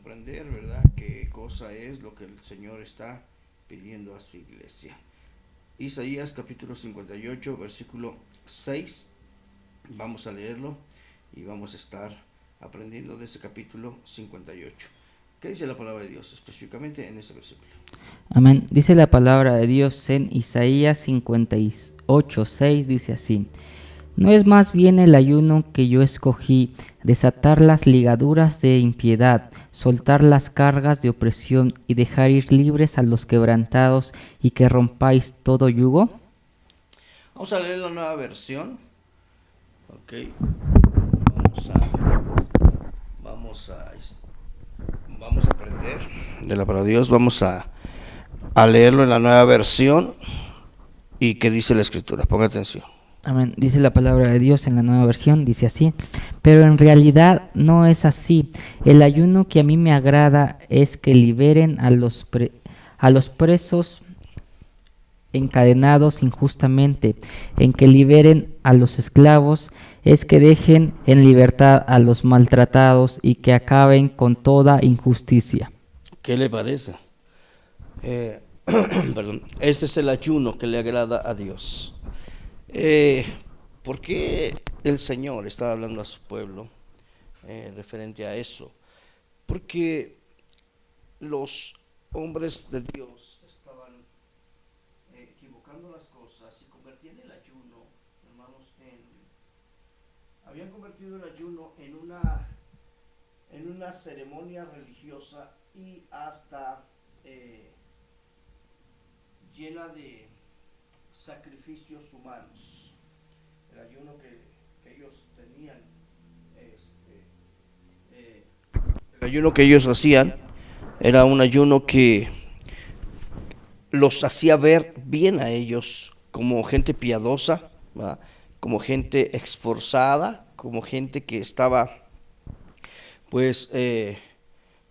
comprender, ¿verdad?, qué cosa es lo que el Señor está pidiendo a su iglesia. Isaías capítulo 58, versículo 6, vamos a leerlo y vamos a estar aprendiendo de ese capítulo 58. ¿Qué dice la palabra de Dios específicamente en ese versículo? Amén. Dice la palabra de Dios en Isaías 58:6, dice así: ¿No es más bien el ayuno que yo escogí, desatar las ligaduras de impiedad, soltar las cargas de opresión y dejar ir libres a los quebrantados y que rompáis todo yugo? Vamos a leer la nueva versión. Ok. Vamos a aprender de la palabra de Dios. Vamos a leerlo en la nueva versión. ¿Y qué dice la escritura? Ponga atención. Amén. Dice la palabra de Dios en la nueva versión, dice así: pero en realidad no es así. El ayuno que a mí me agrada es que liberen a los presos encadenados injustamente, en que liberen a los esclavos, es que dejen en libertad a los maltratados y que acaben con toda injusticia. ¿Qué le parece? Perdón. Este es el ayuno que le agrada a Dios. ¿Por qué el Señor estaba hablando a su pueblo referente a eso? Porque los hombres de Dios estaban equivocando las cosas y convertían el ayuno, hermanos, habían convertido el ayuno en una ceremonia religiosa y hasta llena de sacrificios humanos. El ayuno que ellos tenían, el ayuno que ellos hacían era un ayuno que los hacía ver bien a ellos como gente piadosa, ¿verdad?, como gente esforzada, como gente que estaba pues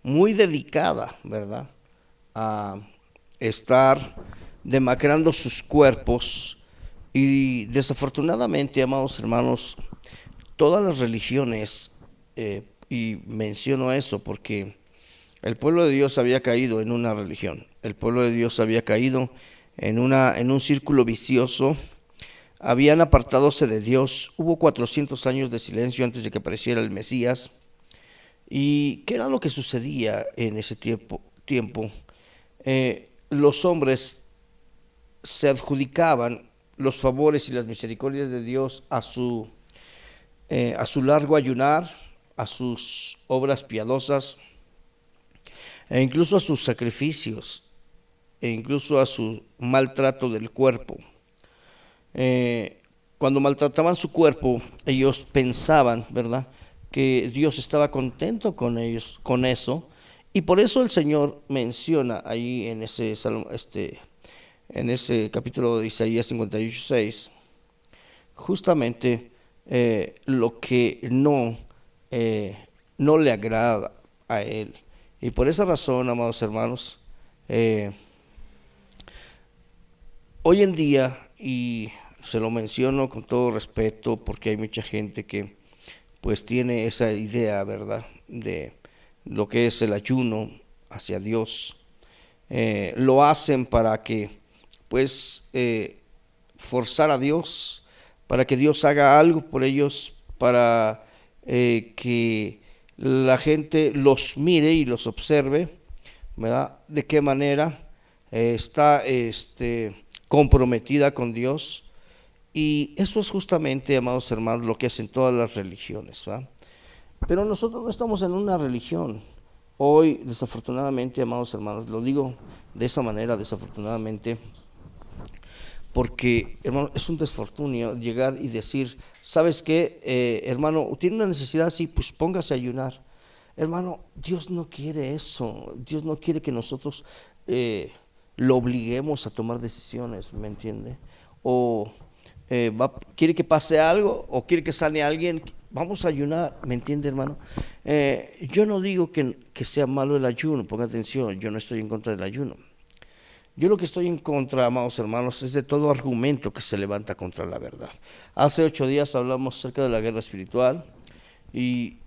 muy dedicada, ¿verdad?, a estar demacrando sus cuerpos. Y desafortunadamente, amados hermanos, todas las religiones, y menciono eso porque el pueblo de Dios había caído en una religión, el pueblo de Dios había caído en un círculo vicioso, habían apartadose de Dios, hubo 400 años de silencio antes de que apareciera el Mesías. ¿Y qué era lo que sucedía en ese tiempo? Los hombres se adjudicaban los favores y las misericordias de Dios a su largo ayunar, a sus obras piadosas, e incluso a sus sacrificios, e incluso a su maltrato del cuerpo. Cuando maltrataban su cuerpo, ellos pensaban, ¿verdad?, que Dios estaba contento con ellos, con eso, y por eso el Señor menciona ahí en ese en ese capítulo de Isaías 58:6, justamente lo que no le agrada a Él. Y por esa razón, amados hermanos, hoy en día, y se lo menciono con todo respeto porque hay mucha gente que pues tiene esa idea, ¿verdad?, de lo que es el ayuno hacia Dios. Lo hacen para que pues forzar a Dios, para que Dios haga algo por ellos, para que la gente los mire y los observe, ¿verdad?, de qué manera está comprometida con Dios. Y eso es justamente, amados hermanos, lo que hacen todas las religiones, ¿verdad? Pero nosotros no estamos en una religión. Hoy, desafortunadamente, amados hermanos, lo digo de esa manera, desafortunadamente, porque, hermano, es un desfortunio llegar y decir, ¿sabes qué, hermano? ¿Tiene una necesidad? Sí, pues póngase a ayunar. Hermano, Dios no quiere eso. Dios no quiere que nosotros lo obliguemos a tomar decisiones, ¿me entiende? O quiere que pase algo, o quiere que sane alguien, vamos a ayunar, ¿me entiende, hermano? Yo no digo que sea malo el ayuno, ponga atención, yo no estoy en contra del ayuno. Yo lo que estoy en contra, amados hermanos, es de todo argumento que se levanta contra la verdad. Hace 8 días hablamos acerca de la guerra espiritual y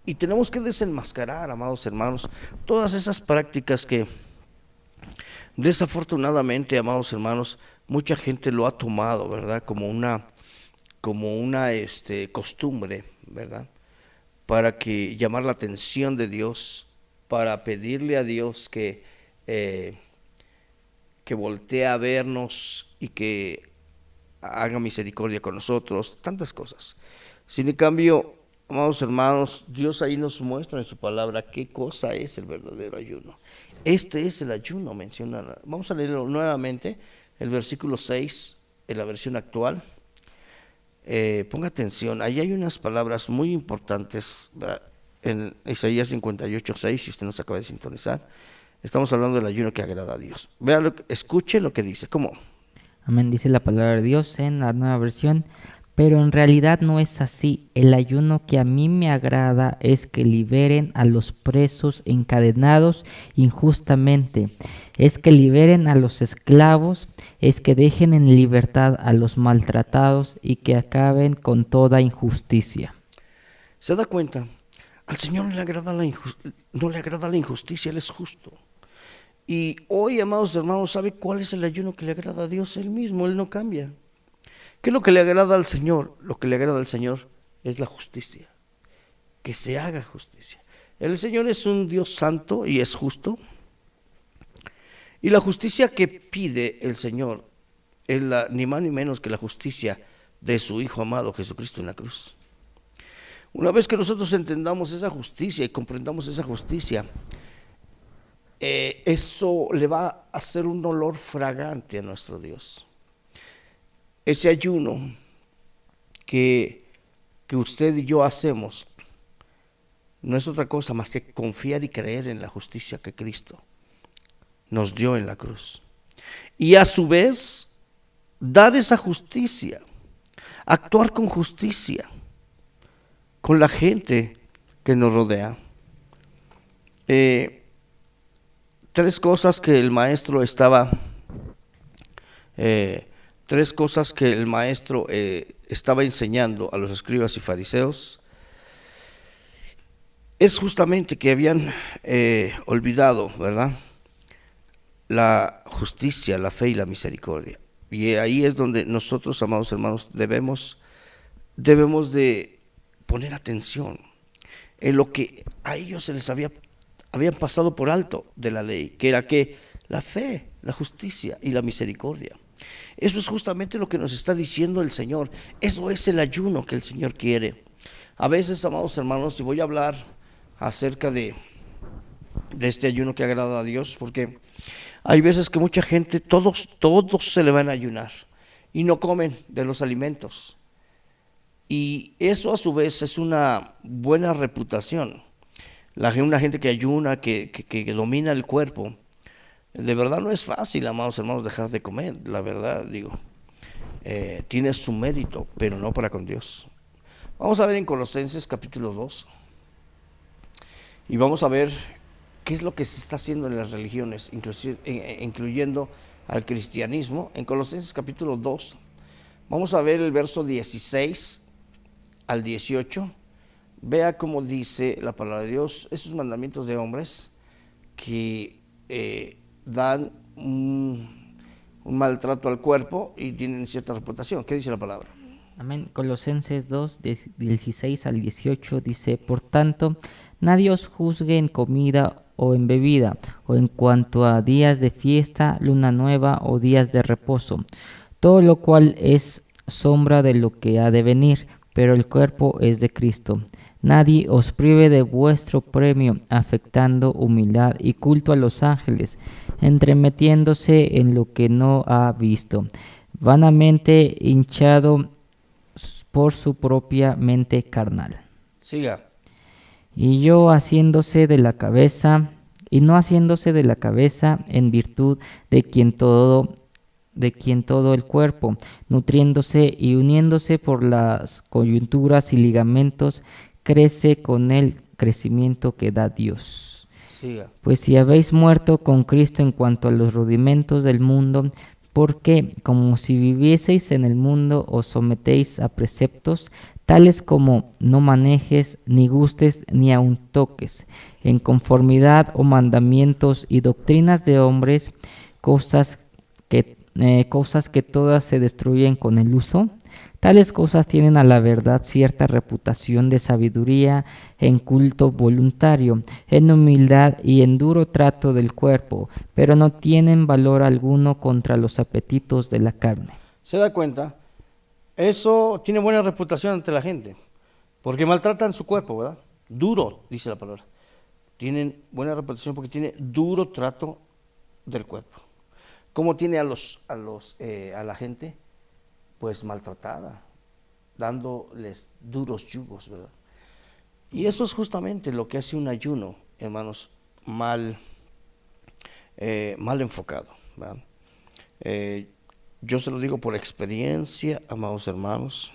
Y tenemos que desenmascarar, amados hermanos, todas esas prácticas que desafortunadamente, amados hermanos, mucha gente lo ha tomado, ¿verdad? Como una costumbre, ¿verdad? Para que llamar la atención de Dios, para pedirle a Dios que voltee a vernos y que haga misericordia con nosotros, tantas cosas. Sin en cambio, amados hermanos, Dios ahí nos muestra en su palabra qué cosa es el verdadero ayuno. Este es el ayuno, menciona. Vamos a leerlo nuevamente, el versículo 6, en la versión actual. Ponga atención, ahí hay unas palabras muy importantes, ¿verdad? En Isaías 58:6, si usted nos acaba de sintonizar, estamos hablando del ayuno que agrada a Dios. Vea, escuche lo que dice, ¿cómo? Amén, dice la palabra de Dios en la nueva versión. Pero en realidad no es así. El ayuno que a mí me agrada es que liberen a los presos encadenados injustamente, es que liberen a los esclavos, es que dejen en libertad a los maltratados y que acaben con toda injusticia. ¿Se da cuenta? Al Señor no le agrada la injusticia, Él es justo. Y hoy, amados hermanos, ¿sabe cuál es el ayuno que le agrada a Dios? Él mismo, Él no cambia. ¿Qué es lo que le agrada al Señor? Lo que le agrada al Señor es la justicia, que se haga justicia. El Señor es un Dios santo y es justo, y la justicia que pide el Señor es ni más ni menos que la justicia de su Hijo amado Jesucristo en la cruz. Una vez que nosotros entendamos esa justicia y comprendamos esa justicia, eso le va a hacer un olor fragante a nuestro Dios. Ese ayuno que usted y yo hacemos no es otra cosa más que confiar y creer en la justicia que Cristo nos dio en la cruz. Y a su vez, dar esa justicia, actuar con justicia con la gente que nos rodea. Tres cosas que el maestro estaba enseñando a los escribas y fariseos es justamente que habían olvidado, ¿verdad?, la justicia, la fe y la misericordia. Y ahí es donde nosotros, amados hermanos, debemos de poner atención en lo que a ellos se les habían pasado por alto de la ley, que era que la fe, la justicia y la misericordia. Eso es justamente lo que nos está diciendo el Señor. Eso es el ayuno que el Señor quiere. A veces, amados hermanos, y voy a hablar acerca de este ayuno que agrada a Dios, porque hay veces que mucha gente, todos se le van a ayunar y no comen de los alimentos. Y eso a su vez es una buena reputación. Una gente que ayuna, que domina el cuerpo, de verdad no es fácil, amados hermanos, dejar de comer. La verdad, tiene su mérito, pero no para con Dios. Vamos a ver en Colosenses capítulo 2 y vamos a ver qué es lo que se está haciendo en las religiones, incluyendo al cristianismo. En Colosenses capítulo 2 vamos a ver el verso 16 al 18. Vea cómo dice la palabra de Dios, esos mandamientos de hombres que dan un maltrato al cuerpo y tienen cierta reputación. ¿Qué dice la palabra? Amén. Colosenses 2, 16 al 18 dice: Por tanto, nadie os juzgue en comida o en bebida, o en cuanto a días de fiesta, luna nueva o días de reposo, todo lo cual es sombra de lo que ha de venir, pero el cuerpo es de Cristo. Nadie os prive de vuestro premio, afectando humildad y culto a los ángeles, entremetiéndose en lo que no ha visto, vanamente hinchado por su propia mente carnal. Siga. Y no haciéndose de la cabeza en virtud de quien todo el cuerpo, nutriéndose y uniéndose por las coyunturas y ligamentos, crece con el crecimiento que da Dios. Siga. Pues si habéis muerto con Cristo en cuanto a los rudimentos del mundo, porque, como si vivieseis en el mundo, os sometéis a preceptos tales como no manejes, ni gustes, ni aun toques, en conformidad o mandamientos y doctrinas de hombres, cosas que todas se destruyen con el uso. Tales cosas tienen a la verdad cierta reputación de sabiduría en culto voluntario, en humildad y en duro trato del cuerpo, pero no tienen valor alguno contra los apetitos de la carne. ¿Se da cuenta? Eso tiene buena reputación ante la gente, porque maltratan su cuerpo, ¿verdad? Duro, dice la palabra. Tienen buena reputación porque tiene duro trato del cuerpo. ¿Cómo tiene a la gente? Pues maltratada, dándoles duros yugos, ¿verdad? Y eso es justamente lo que hace un ayuno, hermanos, mal enfocado, ¿verdad? Yo se lo digo por experiencia, amados hermanos,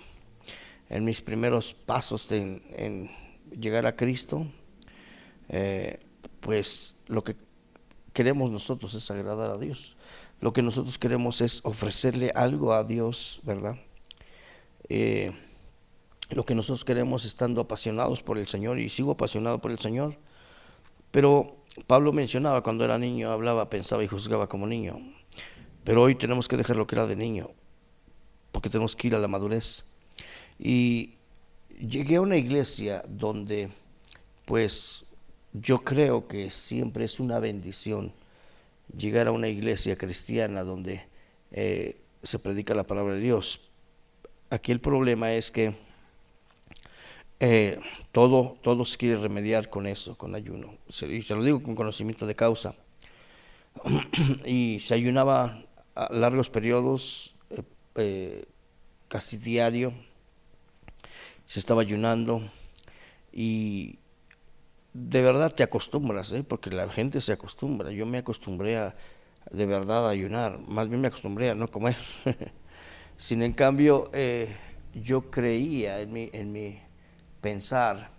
en mis primeros pasos en llegar a Cristo, pues lo que queremos nosotros es agradar a Dios. Lo que nosotros queremos es ofrecerle algo a Dios, ¿verdad? Lo que nosotros queremos estando apasionados por el Señor, y sigo apasionado por el Señor, pero Pablo mencionaba cuando era niño, hablaba, pensaba y juzgaba como niño, pero hoy tenemos que dejar lo que era de niño, porque tenemos que ir a la madurez. Y llegué a una iglesia donde, pues, yo creo que siempre es una bendición llegar a una iglesia cristiana donde se predica la palabra de Dios. Aquí el problema es que todo se quiere remediar con eso, con ayuno. Y se lo digo con conocimiento de causa. Y se ayunaba a largos periodos, casi diario. Se estaba ayunando y de verdad te acostumbras, porque la gente se acostumbra. Yo me acostumbré de verdad a ayunar, más bien me acostumbré a no comer. Sin en cambio, yo creía en mi pensar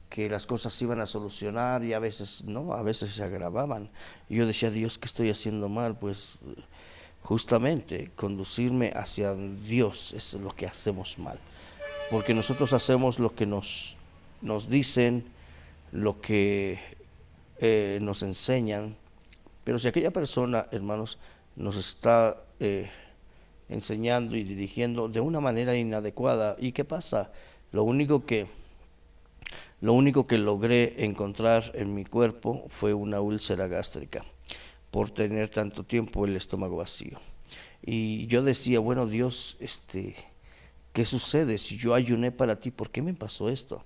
que las cosas se iban a solucionar y a veces no, a veces se agravaban. Y yo decía, Dios, ¿qué estoy haciendo mal? Pues justamente conducirme hacia Dios es lo que hacemos mal. Porque nosotros hacemos lo que nos dicen, lo que nos enseñan, pero si aquella persona, hermanos, nos está enseñando y dirigiendo de una manera inadecuada, ¿y qué pasa? Lo único que logré encontrar en mi cuerpo fue una úlcera gástrica por tener tanto tiempo el estómago vacío. Y yo decía, bueno, Dios, ¿qué sucede? Si yo ayuné para ti, ¿por qué me pasó esto?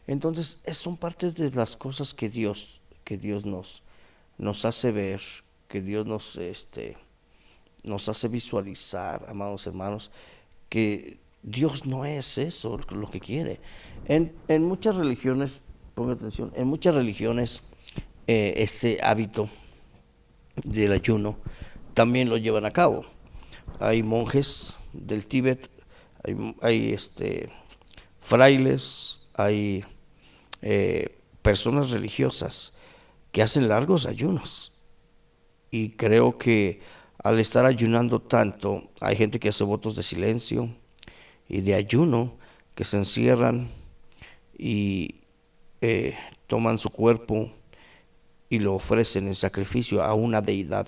Entonces, son parte de las cosas que Dios nos hace ver, que Dios nos hace visualizar, amados hermanos, que Dios no es eso lo que quiere. En muchas religiones, ponga atención, en muchas religiones ese hábito del ayuno también lo llevan a cabo. Hay monjes del Tíbet, hay frailes, hay personas religiosas que hacen largos ayunos. Y creo que al estar ayunando tanto, hay gente que hace votos de silencio y de ayuno, que se encierran y toman su cuerpo y lo ofrecen en sacrificio a una deidad.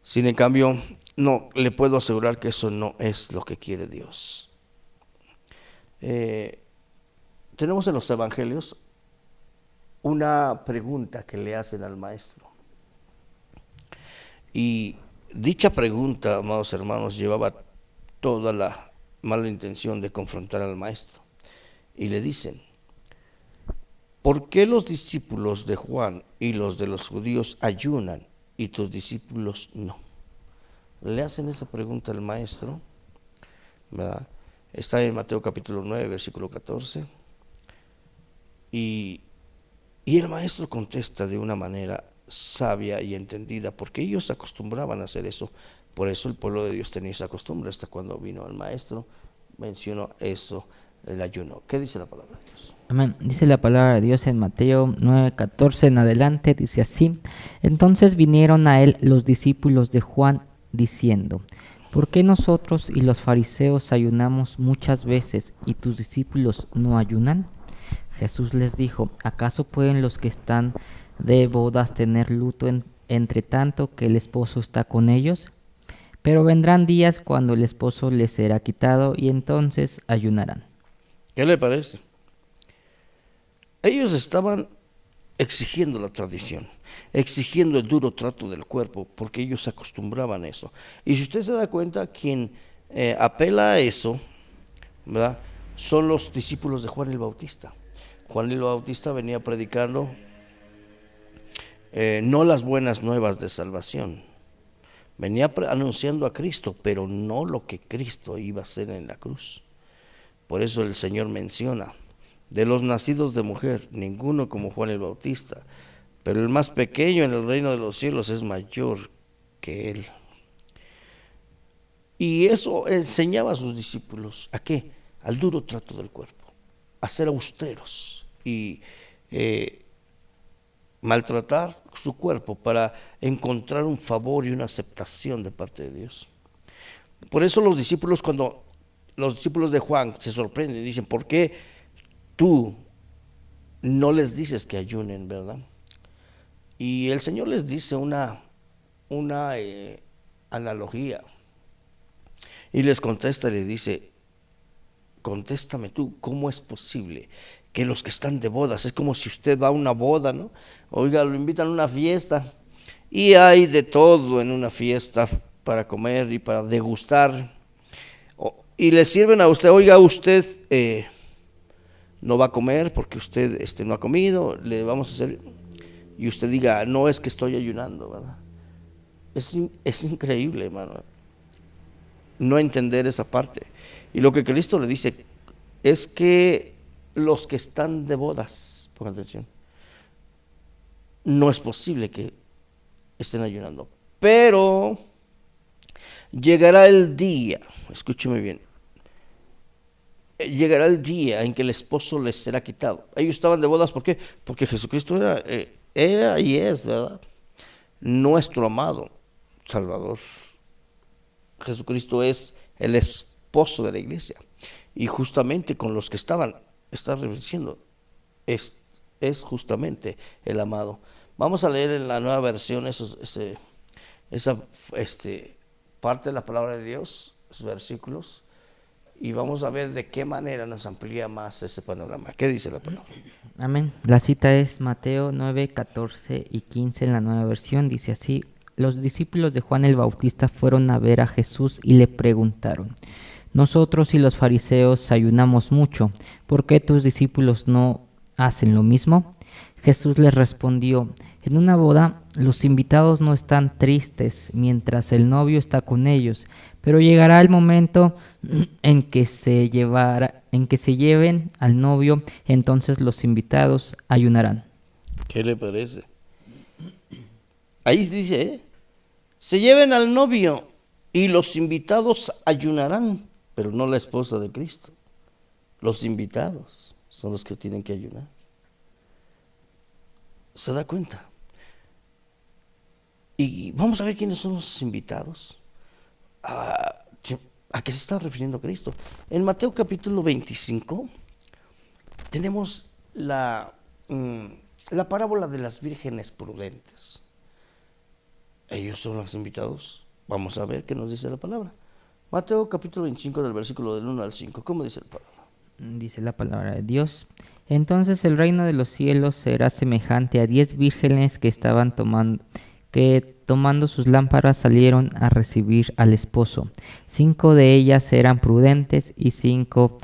Sin en cambio, no, le puedo asegurar que eso no es lo que quiere Dios. Tenemos en los evangelios una pregunta que le hacen al maestro. Y dicha pregunta, amados hermanos, llevaba toda la mala intención de confrontar al maestro. Y le dicen, ¿por qué los discípulos de Juan y los de los judíos ayunan y tus discípulos no? Le hacen esa pregunta al maestro, ¿verdad? Está en Mateo capítulo 9, versículo 14. Y el maestro contesta de una manera sabia y entendida, porque ellos acostumbraban a hacer eso. Por eso el pueblo de Dios tenía esa costumbre. Hasta cuando vino el maestro, mencionó eso el ayuno. ¿Qué dice la palabra de Dios? Amén. Dice la palabra de Dios en Mateo 9:14 en adelante, dice así: Entonces vinieron a él los discípulos de Juan, diciendo: ¿Por qué nosotros y los fariseos ayunamos muchas veces y tus discípulos no ayunan? Jesús les dijo: ¿Acaso pueden los que están de bodas tener luto entre tanto que el esposo está con ellos? Pero vendrán días cuando el esposo les será quitado y entonces ayunarán. ¿Qué le parece? Ellos estaban exigiendo la tradición, exigiendo el duro trato del cuerpo, porque ellos se acostumbraban a eso. Y si usted se da cuenta, quien apela a eso, ¿verdad?, son los discípulos de Juan el Bautista. Juan el Bautista venía predicando no las buenas nuevas de salvación, venía anunciando a Cristo, pero no lo que Cristo iba a hacer en la cruz. Por eso el Señor menciona: de los nacidos de mujer, ninguno como Juan el Bautista, pero el más pequeño en el reino de los cielos es mayor que él. Y eso enseñaba a sus discípulos, ¿a qué? Al duro trato del cuerpo, a ser austeros y maltratar su cuerpo para encontrar un favor y una aceptación de parte de Dios. Por eso los discípulos, cuando los discípulos de Juan se sorprenden y dicen: ¿por qué tú no les dices que ayunen, verdad? Y el Señor les dice una analogía y les contesta y les dice: contéstame tú, ¿cómo es posible que los que están de bodas? Es como si usted va a una boda, ¿no? Oiga, lo invitan a una fiesta y hay de todo en una fiesta para comer y para degustar, y le sirven a usted: oiga, usted no va a comer porque usted no ha comido, le vamos a hacer, y usted diga: no, es que estoy ayunando, ¿verdad? Es increíble, hermano, no entender esa parte. Y lo que Cristo le dice es que los que están de bodas, pongan atención, no es posible que estén ayunando, pero llegará el día, escúcheme bien, llegará el día en que el esposo les será quitado. Ellos estaban de bodas, ¿por qué? Porque Jesucristo era y es, ¿verdad?, nuestro amado Salvador. Jesucristo es el esposo de la iglesia, y justamente con los que está diciendo, es justamente el amado. Vamos a leer en la Nueva Versión esa parte de la palabra de Dios, esos versículos, y vamos a ver de qué manera nos amplía más ese panorama. ¿Qué dice la palabra? Amén. La cita es Mateo 9:14 y 15 en la Nueva Versión. Dice así: Los discípulos de Juan el Bautista fueron a ver a Jesús y le preguntaron: Nosotros y los fariseos ayunamos mucho, ¿por qué tus discípulos no hacen lo mismo? Jesús les respondió: En una boda los invitados no están tristes mientras el novio está con ellos, pero llegará el momento en que se lleven al novio, entonces los invitados ayunarán. ¿Qué le parece? Ahí dice, se lleven al novio y los invitados ayunarán, pero no la esposa de Cristo. Los invitados son los que tienen que ayunar. ¿Se da cuenta? Y vamos a ver quiénes son los invitados. ¿A qué se está refiriendo Cristo? En Mateo capítulo 25 tenemos la parábola de las vírgenes prudentes. Ellos son los invitados. Vamos a ver qué nos dice la palabra. Mateo capítulo 25 del versículo del 1 al 5. ¿Cómo dice la palabra? Dice la palabra de Dios: Entonces el reino de los cielos será semejante a 10 vírgenes que estaban tomando sus lámparas salieron a recibir al esposo. 5 de ellas eran prudentes y 5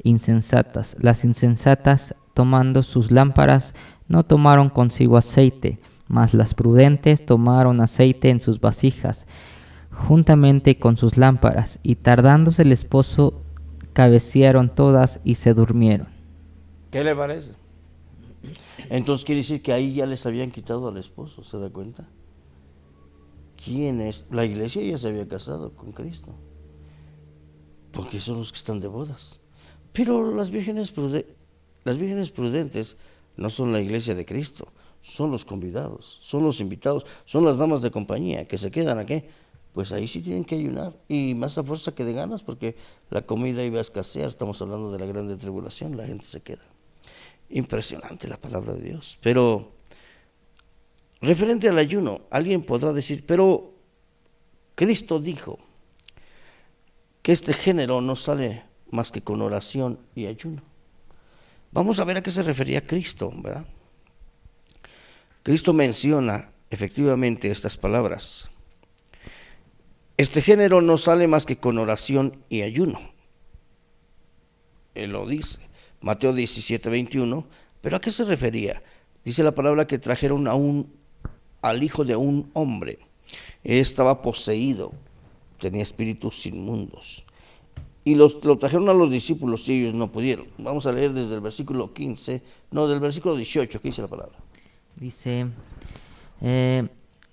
insensatas. Las insensatas, tomando sus lámparas, no tomaron consigo aceite, mas las prudentes tomaron aceite en sus vasijas, juntamente con sus lámparas, y tardándose el esposo, cabecearon todas y se durmieron. ¿Qué le parece? Entonces quiere decir que ahí ya les habían quitado al esposo, ¿se da cuenta? ¿Quién es? La iglesia ya se había casado con Cristo, porque son los que están de bodas. Pero las vírgenes prudentes no son la iglesia de Cristo, son los convidados, son los invitados, son las damas de compañía que se quedan aquí. Pues ahí sí tienen que ayunar, y más a fuerza que de ganas, porque la comida iba a escasear. Estamos hablando de la grande tribulación, la gente se queda. Impresionante la palabra de Dios. Pero referente al ayuno, alguien podrá decir, pero Cristo dijo que este género no sale más que con oración y ayuno. Vamos a ver a qué se refería Cristo, ¿verdad? Cristo menciona efectivamente estas palabras. Este género no sale más que con oración y ayuno. Él lo dice, Mateo 17:21, pero ¿a qué se refería? Dice la palabra que trajeron al hijo de un hombre. Él estaba poseído, tenía espíritus inmundos. Y lo trajeron a los discípulos y ellos no pudieron. Vamos a leer desde el versículo 18, ¿qué dice la palabra? Dice,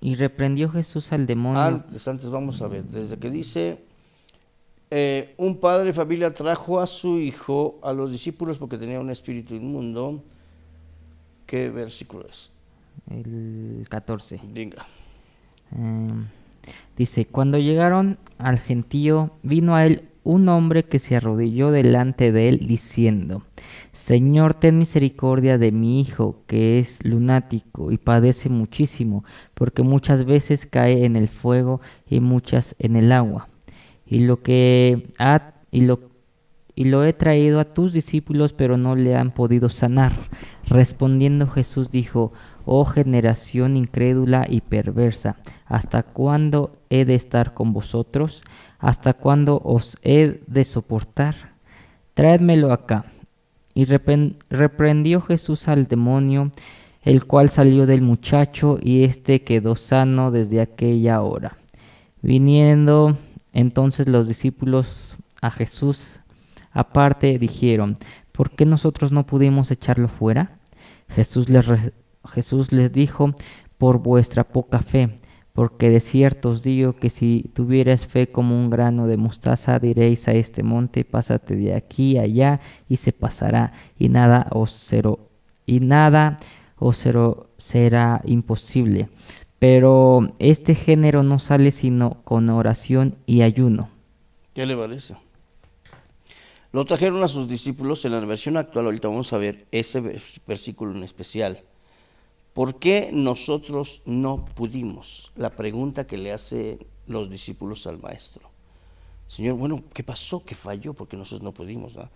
y reprendió Jesús al demonio. Antes vamos a ver, desde que dice, un padre de familia trajo a su hijo a los discípulos porque tenía un espíritu inmundo. ¿Qué versículo es? El 14. Diga. Dice, cuando llegaron al gentío, vino a él un hombre que se arrodilló delante de él, diciendo, Señor, ten misericordia de mi hijo, que es lunático y padece muchísimo, porque muchas veces cae en el fuego y muchas en el agua. Y lo he traído a tus discípulos, pero no le han podido sanar. Respondiendo Jesús dijo, oh generación incrédula y perversa, ¿hasta cuándo he de estar con vosotros? ¿Hasta cuándo os he de soportar? Traédmelo acá. Y reprendió Jesús al demonio, el cual salió del muchacho, y éste quedó sano desde aquella hora. Viniendo entonces los discípulos a Jesús aparte, dijeron, ¿por qué nosotros no pudimos echarlo fuera? Jesús les dijo, por vuestra poca fe, porque de cierto os digo que si tuvierais fe como un grano de mostaza, diréis a este monte, pásate de aquí a allá, y se pasará, y nada os será imposible. Pero este género no sale sino con oración y ayuno. ¿Qué le parece? Lo trajeron a sus discípulos. En la versión actual, ahorita vamos a ver ese versículo en especial. ¿Por qué nosotros no pudimos? La pregunta que le hacen los discípulos al maestro. Señor, bueno, ¿qué pasó? ¿Qué falló? Porque nosotros no pudimos, ¿no?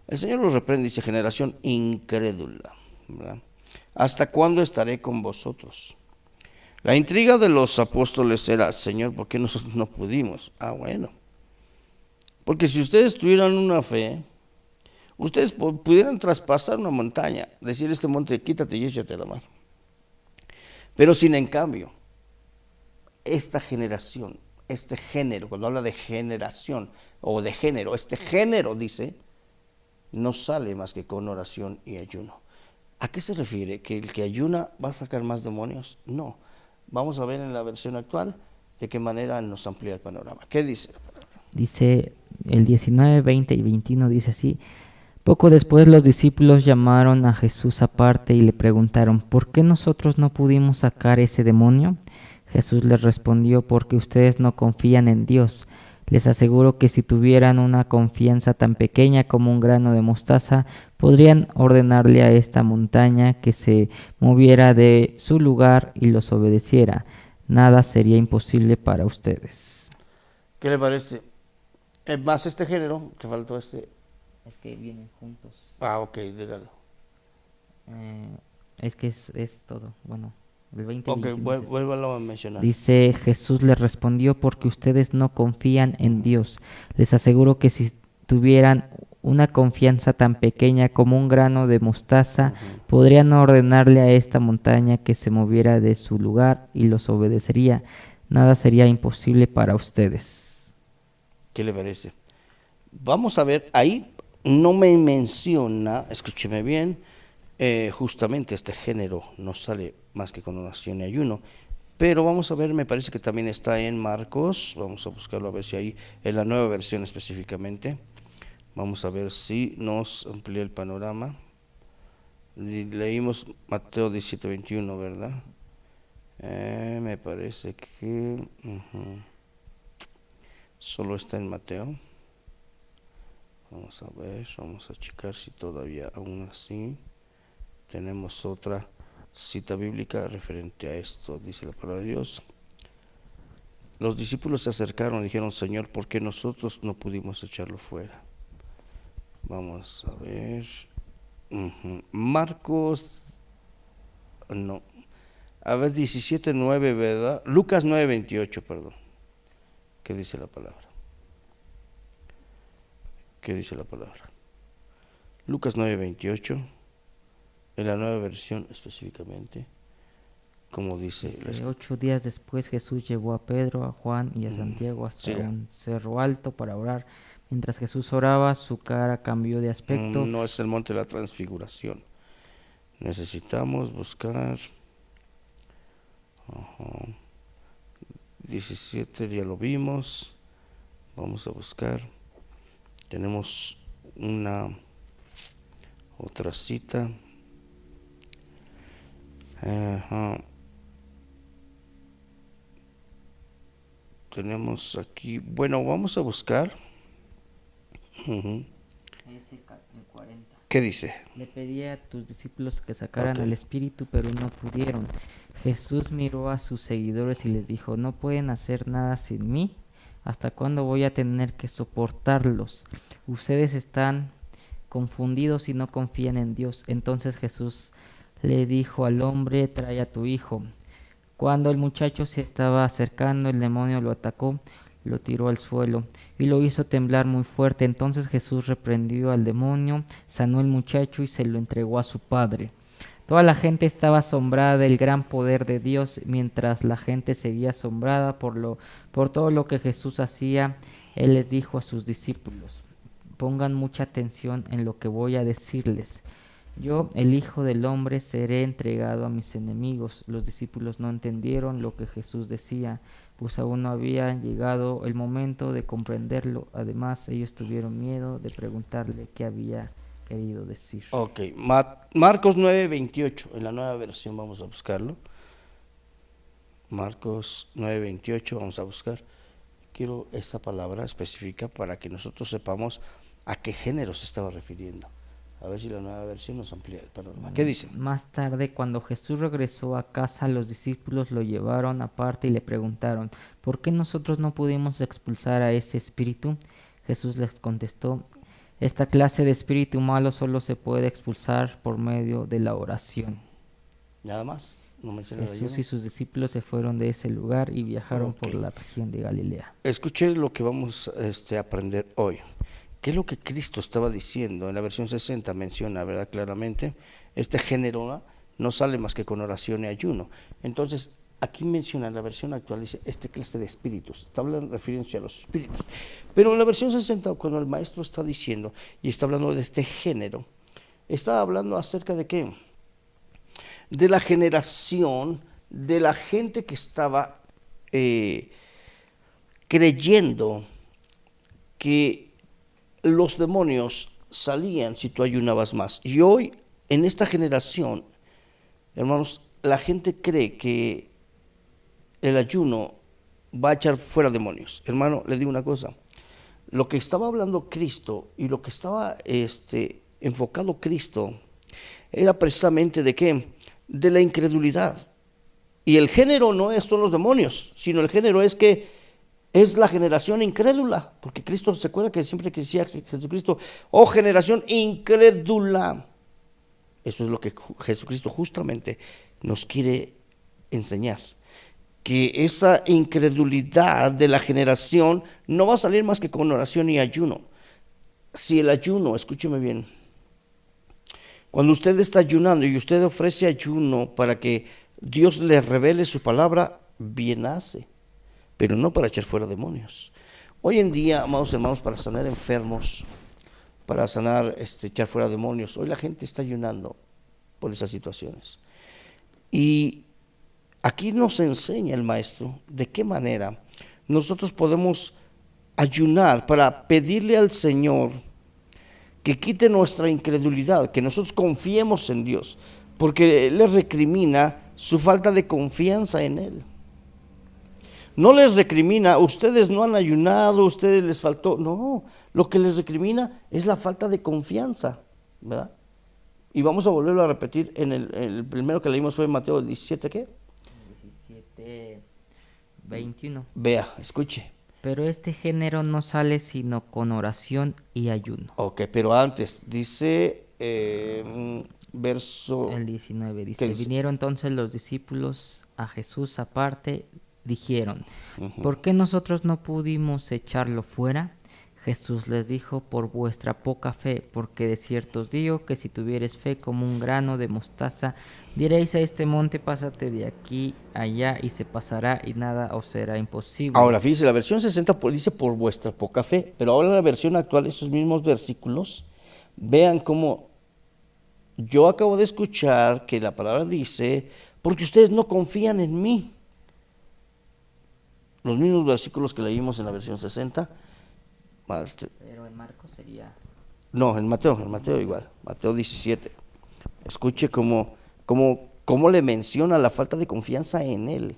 El Señor los reprende y dice, generación incrédula, ¿verdad? ¿Hasta cuándo estaré con vosotros? La intriga de los apóstoles era, Señor, ¿por qué nosotros no pudimos? Bueno, porque si ustedes tuvieran una fe, ustedes pudieran traspasar una montaña, decir este monte, quítate y échate a la mar. Pero sin en cambio, esta generación, este género, cuando habla de generación o de género, este género dice, no sale más que con oración y ayuno. ¿A qué se refiere? ¿Que el que ayuna va a sacar más demonios? No. Vamos a ver en la versión actual de qué manera nos amplía el panorama. ¿Qué dice? Dice el 19, 20 y 21, dice así. Poco después los discípulos llamaron a Jesús aparte y le preguntaron, ¿por qué nosotros no pudimos sacar ese demonio? Jesús les respondió, porque ustedes no confían en Dios. Les aseguro que si tuvieran una confianza tan pequeña como un grano de mostaza, podrían ordenarle a esta montaña que se moviera de su lugar y los obedeciera. Nada sería imposible para ustedes. ¿Qué le parece? Más este género, te faltó este. Es que vienen juntos. Ok, dígalo. Es que es todo. Bueno, el 20 Ok, 21 vuélvalo a mencionar. Dice, Jesús les respondió, porque ustedes no confían en Dios. Les aseguro que si tuvieran una confianza tan pequeña como un grano de mostaza, podrían ordenarle a esta montaña que se moviera de su lugar y los obedecería. Nada sería imposible para ustedes. ¿Qué le parece? Vamos a ver, ahí no me menciona, escúcheme bien, justamente este género no sale más que con oración y ayuno, pero vamos a ver, me parece que también está en Marcos, vamos a buscarlo a ver si hay en la nueva versión específicamente. Vamos a ver si nos amplía el panorama. Leímos Mateo 17:21, ¿verdad? Me parece que solo está en Mateo. Vamos a ver, vamos a checar si todavía aún así tenemos otra cita bíblica referente a esto. Dice la palabra de Dios. Los discípulos se acercaron y dijeron: Señor, ¿por qué nosotros no pudimos echarlo fuera? Vamos a ver. Marcos, no. A ver, 17:9, ¿verdad? Lucas 9:28, perdón. ¿Qué dice la palabra? ¿Qué dice la palabra? Lucas 9:28, en la nueva versión específicamente, como dice. 8 días después Jesús llevó a Pedro, a Juan y a Santiago hasta un cerro alto para orar. Mientras Jesús oraba, su cara cambió de aspecto. No es el monte de la transfiguración. Necesitamos buscar. 17 ya lo vimos. Vamos a buscar. Tenemos una otra cita. Tenemos aquí. Bueno, vamos a buscar. Es el 40. ¿Qué dice? Le pedí a tus discípulos que sacaran al espíritu, pero no pudieron. Jesús miró a sus seguidores y les dijo: no pueden hacer nada sin mí. ¿Hasta cuándo voy a tener que soportarlos? Ustedes están confundidos y no confían en Dios. Entonces Jesús le dijo al hombre: trae a tu hijo. Cuando el muchacho se estaba acercando, el demonio lo atacó, lo tiró al suelo y lo hizo temblar muy fuerte. Entonces Jesús reprendió al demonio, sanó al muchacho y se lo entregó a su padre. Toda la gente estaba asombrada del gran poder de Dios. Mientras la gente seguía asombrada por todo lo que Jesús hacía, Él les dijo a sus discípulos: pongan mucha atención en lo que voy a decirles. Yo, el Hijo del Hombre, seré entregado a mis enemigos. Los discípulos no entendieron lo que Jesús decía, pues aún no había llegado el momento de comprenderlo. Además, ellos tuvieron miedo de preguntarle qué había querido decir. Ok, Marcos 9:28, en la nueva versión vamos a buscarlo. Marcos 9:28, vamos a buscar. Quiero esta palabra específica para que nosotros sepamos a qué género se estaba refiriendo. A ver si la nueva versión nos amplía el panorama. ¿Qué dice? Más tarde, cuando Jesús regresó a casa, los discípulos lo llevaron aparte y le preguntaron: ¿por qué nosotros no pudimos expulsar a ese espíritu? Jesús les contestó: esta clase de espíritu malo solo se puede expulsar por medio de la oración. Nada más. No Jesús y sus discípulos se fueron de ese lugar y viajaron por la región de Galilea. Escuché lo que vamos a aprender hoy. ¿Qué es lo que Cristo estaba diciendo? En la versión 60 menciona, ¿verdad? Claramente, este género no sale más que con oración y ayuno. Entonces, aquí menciona, en la versión actual, dice, este clase de espíritus. Está hablando, refiriéndose a los espíritus. Pero en la versión 60, cuando el maestro está diciendo, y está hablando de este género, está hablando acerca de ¿qué? De la generación, de la gente que estaba creyendo que los demonios salían si tú ayunabas más. Y hoy, en esta generación, hermanos, la gente cree que el ayuno va a echar fuera demonios. Hermano, le digo una cosa. Lo que estaba hablando Cristo y lo que estaba enfocado Cristo era precisamente ¿de qué? De la incredulidad. Y el género no son los demonios, sino el género es que es la generación incrédula, porque Cristo se acuerda que siempre que decía Jesucristo: oh generación incrédula. Eso es lo que Jesucristo justamente nos quiere enseñar, que esa incredulidad de la generación no va a salir más que con oración y ayuno. Si el ayuno, escúcheme bien, cuando usted está ayunando y usted ofrece ayuno para que Dios le revele su palabra, bien hace, pero no para echar fuera demonios. Hoy en día, amados hermanos, para sanar enfermos, para sanar, echar fuera demonios, hoy la gente está ayunando por esas situaciones. Y aquí nos enseña el maestro de qué manera nosotros podemos ayunar para pedirle al Señor que quite nuestra incredulidad, que nosotros confiemos en Dios, porque Él les recrimina su falta de confianza en Él. No les recrimina, ustedes no han ayunado, ustedes les faltó, no, lo que les recrimina es la falta de confianza, ¿verdad? Y vamos a volverlo a repetir en el primero que leímos fue Mateo 17, ¿qué? 17, 21. Vea, escuche. Pero este género no sale sino con oración y ayuno. Ok, pero antes, dice verso... El 19 ¿qué dice, dice? vinieron entonces los discípulos a Jesús aparte, dijeron, Ujú. ¿por qué nosotros no pudimos echarlo fuera? Jesús les dijo, por vuestra poca fe, porque de cierto os digo que si tuviereis fe como un grano de mostaza, diréis a este monte, pásate de aquí allá, y se pasará, y nada os será imposible. Ahora, fíjese, la versión 60 dice por vuestra poca fe, pero ahora en la versión actual, esos mismos versículos, vean cómo yo acabo de escuchar que la palabra dice, porque ustedes no confían en mí. Los mismos versículos que leímos en la versión 60, Pero en Marcos sería... no, en Mateo igual, Mateo 17. Escuche cómo le menciona la falta de confianza en Él.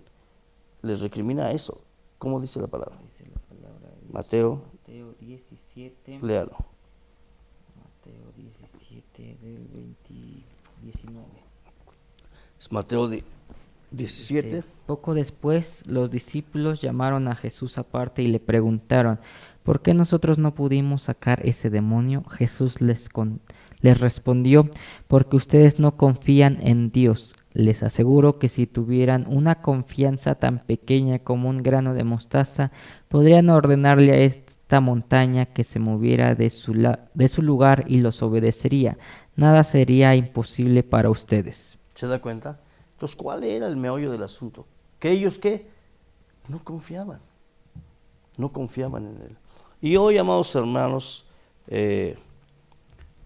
Les recrimina eso. ¿Cómo dice la palabra? Dice la palabra de Dios. Mateo, Mateo 17, léalo. Mateo 17 del 19. Es Mateo 17. Dice, poco después los discípulos llamaron a Jesús aparte y le preguntaron, ¿por qué nosotros no pudimos sacar ese demonio? Jesús les respondió, porque ustedes no confían en Dios. Les aseguro que si tuvieran una confianza tan pequeña como un grano de mostaza, podrían ordenarle a esta montaña que se moviera de su lugar y los obedecería. Nada sería imposible para ustedes. ¿Se da cuenta? Entonces, ¿cuál era el meollo del asunto? Que ellos, ¿qué? No confiaban en Él. Y hoy, amados hermanos, eso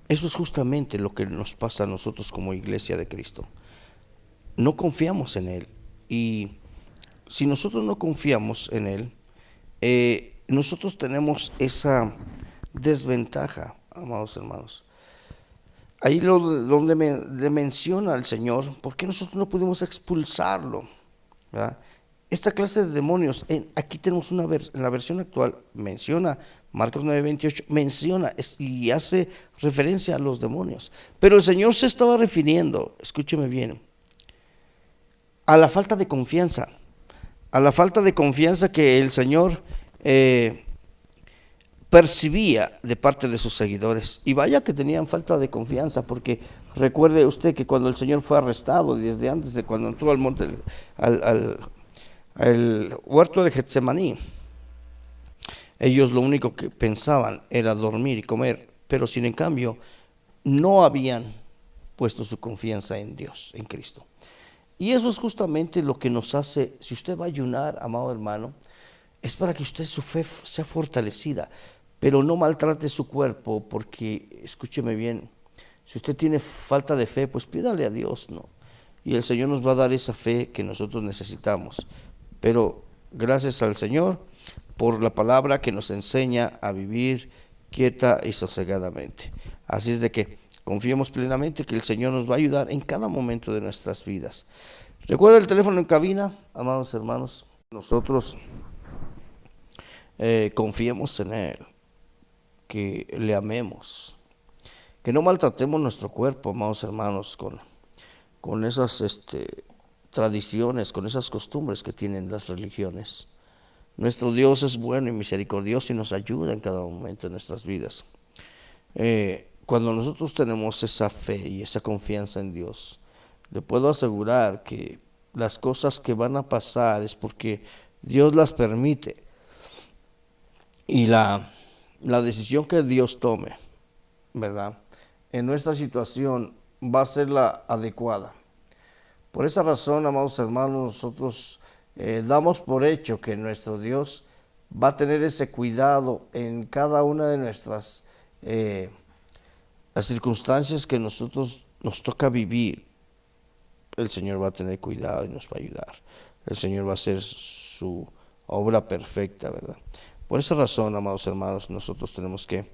es justamente lo que nos pasa a nosotros como iglesia de Cristo. No confiamos en Él. Y si nosotros no confiamos en Él, nosotros tenemos esa desventaja, amados hermanos. Ahí donde le menciona al Señor, ¿por qué nosotros no pudimos expulsarlo? ¿Verdad? Esta clase de demonios, aquí tenemos en la versión actual, menciona, Marcos 9:28, menciona y hace referencia a los demonios. Pero el Señor se estaba refiriendo, escúcheme bien, a la falta de confianza, que el Señor percibía de parte de sus seguidores. Y vaya que tenían falta de confianza, porque recuerde usted que cuando el Señor fue arrestado, desde antes de cuando entró al monte, al huerto de Getsemaní, ellos lo único que pensaban era dormir y comer, pero sin en cambio no habían puesto su confianza en Dios, en Cristo. Y eso es justamente lo que nos hace, si usted va a ayunar, amado hermano, es para que usted su fe sea fortalecida, pero no maltrate su cuerpo, porque, escúcheme bien, si usted tiene falta de fe, pues pídale a Dios, ¿no? Y el Señor nos va a dar esa fe que nosotros necesitamos. Pero gracias al Señor por la palabra que nos enseña a vivir quieta y sosegadamente. Así es de que confiemos plenamente que el Señor nos va a ayudar en cada momento de nuestras vidas. Recuerda el teléfono en cabina, amados hermanos, nosotros confiemos en Él, que le amemos, que no maltratemos nuestro cuerpo, amados hermanos, con esas tradiciones, con esas costumbres que tienen las religiones. Nuestro Dios es bueno y misericordioso y nos ayuda en cada momento de nuestras vidas. Cuando nosotros tenemos esa fe y esa confianza en Dios, le puedo asegurar que las cosas que van a pasar es porque Dios las permite. Y la decisión que Dios tome, ¿verdad?, en nuestra situación va a ser la adecuada. Por esa razón, amados hermanos, nosotros damos por hecho que nuestro Dios va a tener ese cuidado en cada una de nuestras las circunstancias que nosotros nos toca vivir. El Señor va a tener cuidado y nos va a ayudar. El Señor va a hacer su obra perfecta, ¿verdad? Por esa razón, amados hermanos, nosotros tenemos que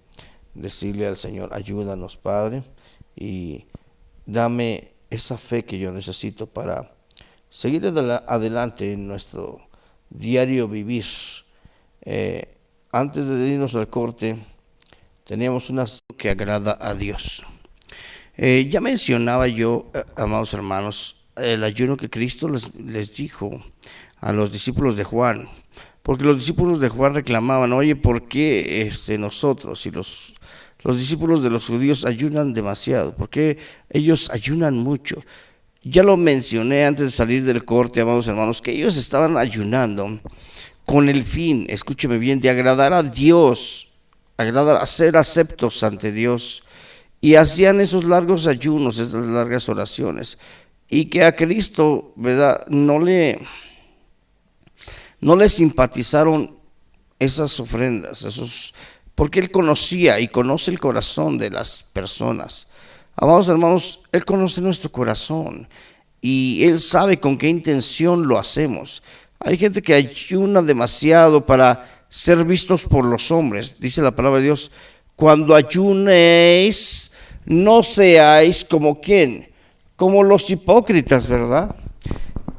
decirle al Señor, ayúdanos, Padre, y dame esa fe que yo necesito para seguir adelante en nuestro diario vivir. Antes de irnos al corte, teníamos una que agrada a Dios. Ya mencionaba yo, amados hermanos, el ayuno que Cristo les dijo a los discípulos de Juan, porque los discípulos de Juan reclamaban, oye, ¿por qué nosotros y los discípulos de los judíos ayunan demasiado? ¿Por qué ellos ayunan mucho? Ya lo mencioné antes de salir del corte, amados hermanos, que ellos estaban ayunando con el fin, escúcheme bien, de agradar a Dios, a ser aceptos ante Dios, y hacían esos largos ayunos, esas largas oraciones, y que a Cristo, ¿verdad?, no le simpatizaron esas ofrendas, porque Él conocía y conoce el corazón de las personas. Amados hermanos, Él conoce nuestro corazón y Él sabe con qué intención lo hacemos. Hay gente que ayuna demasiado para ser vistos por los hombres. Dice la palabra de Dios, cuando ayunéis, no seáis como ¿quién? Como los hipócritas, ¿verdad?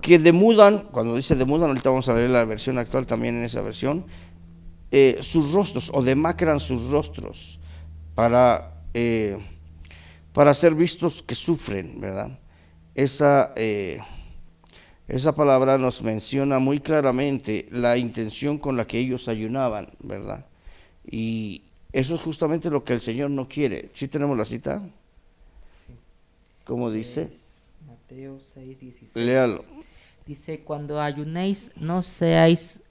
Que demudan, cuando dice demudan, ahorita vamos a leer la versión actual también en esa versión, sus rostros, o demacran sus rostros para ser vistos que sufren, ¿verdad? Esa palabra nos menciona muy claramente la intención con la que ellos ayunaban, ¿verdad? Y eso es justamente lo que el Señor no quiere. ¿Sí tenemos la cita? Sí. ¿Cómo dice? Mateo 6:16. Léalo. Dice, cuando ayunéis, no seáis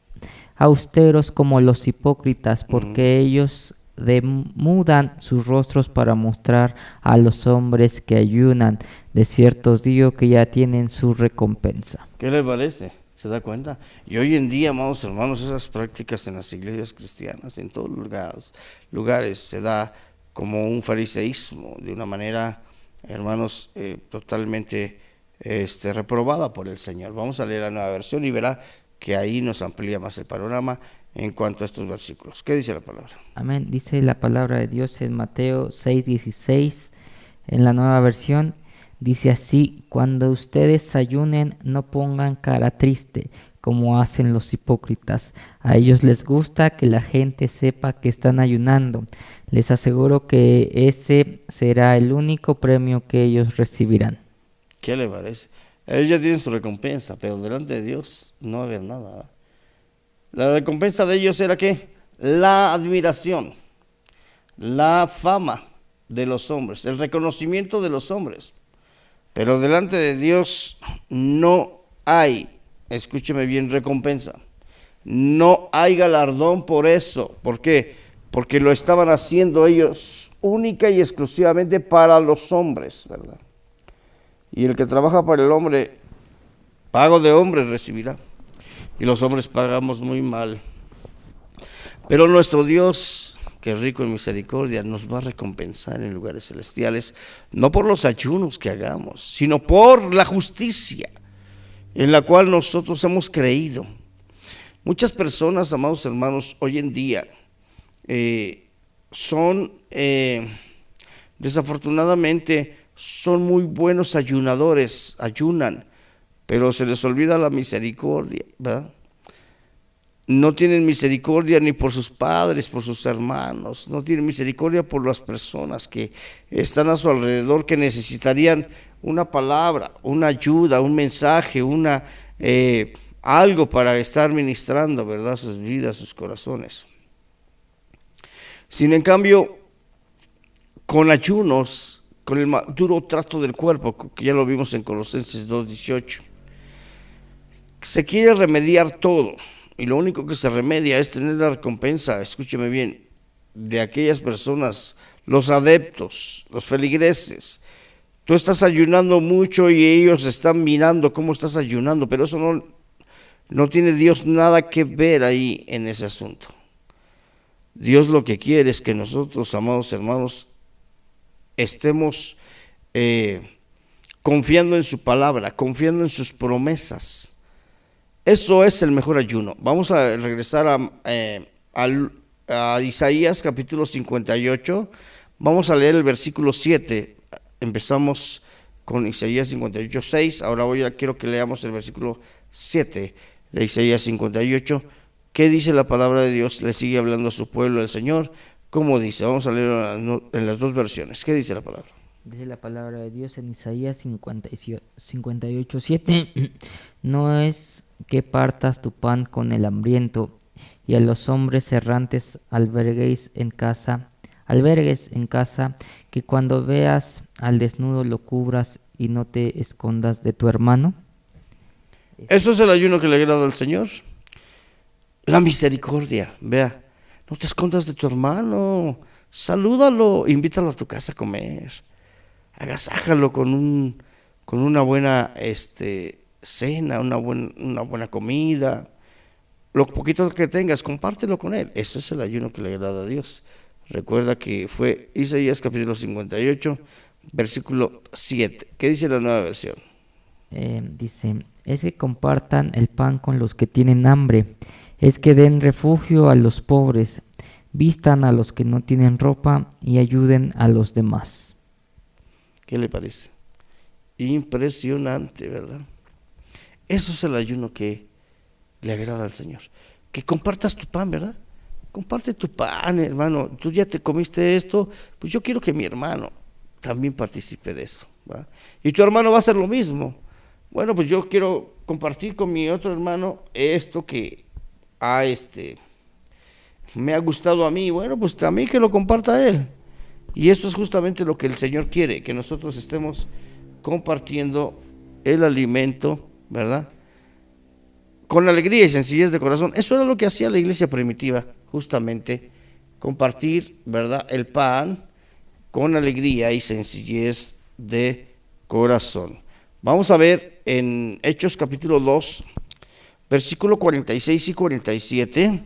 austeros como los hipócritas, porque ellos demudan sus rostros para mostrar a los hombres que ayunan. De cierto os digo que ya tienen su recompensa. ¿Qué les parece? ¿Se da cuenta? Y hoy en día, amados hermanos, esas prácticas en las iglesias cristianas, en todos los lugares, se da como un fariseísmo, de una manera, hermanos, totalmente reprobada por el Señor. Vamos a leer la nueva versión y verá que ahí nos amplía más el panorama en cuanto a estos versículos. ¿Qué dice la palabra? Amén. Dice la palabra de Dios en Mateo 6:16, en la nueva versión. Dice así, cuando ustedes ayunen, no pongan cara triste, como hacen los hipócritas. A ellos les gusta que la gente sepa que están ayunando. Les aseguro que ese será el único premio que ellos recibirán. ¿Qué le parece? Ellos ya tienen su recompensa, pero delante de Dios no va a haber nada. La recompensa de ellos era ¿qué? La admiración, la fama de los hombres, el reconocimiento de los hombres. Pero delante de Dios no hay, escúcheme bien, recompensa. No hay galardón por eso. ¿Por qué? Porque lo estaban haciendo ellos única y exclusivamente para los hombres, ¿verdad? Y el que trabaja para el hombre, pago de hombre recibirá. Y los hombres pagamos muy mal. Pero nuestro Dios, que es rico en misericordia, nos va a recompensar en lugares celestiales, no por los ayunos que hagamos, sino por la justicia en la cual nosotros hemos creído. Muchas personas, amados hermanos, hoy en día desafortunadamente, son muy buenos ayunadores, ayunan, pero se les olvida la misericordia, ¿verdad? No tienen misericordia ni por sus padres, por sus hermanos, no tienen misericordia por las personas que están a su alrededor, que necesitarían una palabra, una ayuda, un mensaje, algo para estar ministrando, ¿verdad?, sus vidas, sus corazones. Sin en cambio, con ayunos, con el duro trato del cuerpo, que ya lo vimos en Colosenses 2:18, se quiere remediar todo, y lo único que se remedia es tener la recompensa, escúcheme bien, de aquellas personas, los adeptos, los feligreses. Tú estás ayunando mucho y ellos están mirando cómo estás ayunando, pero eso no tiene Dios nada que ver ahí en ese asunto. Dios lo que quiere es que nosotros, amados hermanos, estemos confiando en su palabra, confiando en sus promesas. Eso es el mejor ayuno. Vamos a regresar a Isaías capítulo 58. Vamos a leer el versículo 7. Empezamos con Isaías 58, 6. Ahora quiero que leamos el versículo 7 de Isaías 58. ¿Qué dice la palabra de Dios? Le sigue hablando a su pueblo el Señor. ¿Cómo dice? Vamos a leer en las dos versiones. ¿Qué dice la palabra? Dice la palabra de Dios en Isaías 58, 7. No es que partas tu pan con el hambriento, y a los hombres errantes albergues en casa, que cuando veas al desnudo lo cubras y no te escondas de tu hermano. Eso es el ayuno que le agrada al Señor. La misericordia, vea. No te escondas de tu hermano. Salúdalo, invítalo a tu casa a comer. Agasájalo con una buena cena, una buena comida. Lo poquito que tengas, compártelo con él. Ese es el ayuno que le agrada a Dios. Recuerda que fue Isaías capítulo 58, versículo 7. ¿Qué dice la nueva versión? Dice, es que compartan el pan con los que tienen hambre, es que den refugio a los pobres, vistan a los que no tienen ropa y ayuden a los demás. ¿Qué le parece? Impresionante, ¿verdad? Eso es el ayuno que le agrada al Señor. Que compartas tu pan, ¿verdad? Comparte tu pan, hermano. Tú ya te comiste esto, pues yo quiero que mi hermano también participe de eso, ¿va? Y tu hermano va a hacer lo mismo. Bueno, pues yo quiero compartir con mi otro hermano esto que me ha gustado a mí. Bueno, pues también que lo comparta él. Y eso es justamente lo que el Señor quiere, que nosotros estemos compartiendo el alimento, ¿verdad? Con alegría y sencillez de corazón. Eso era lo que hacía la iglesia primitiva, justamente, compartir, ¿verdad?, el pan con alegría y sencillez de corazón. Vamos a ver en Hechos capítulo 2, versículo 46 y 47,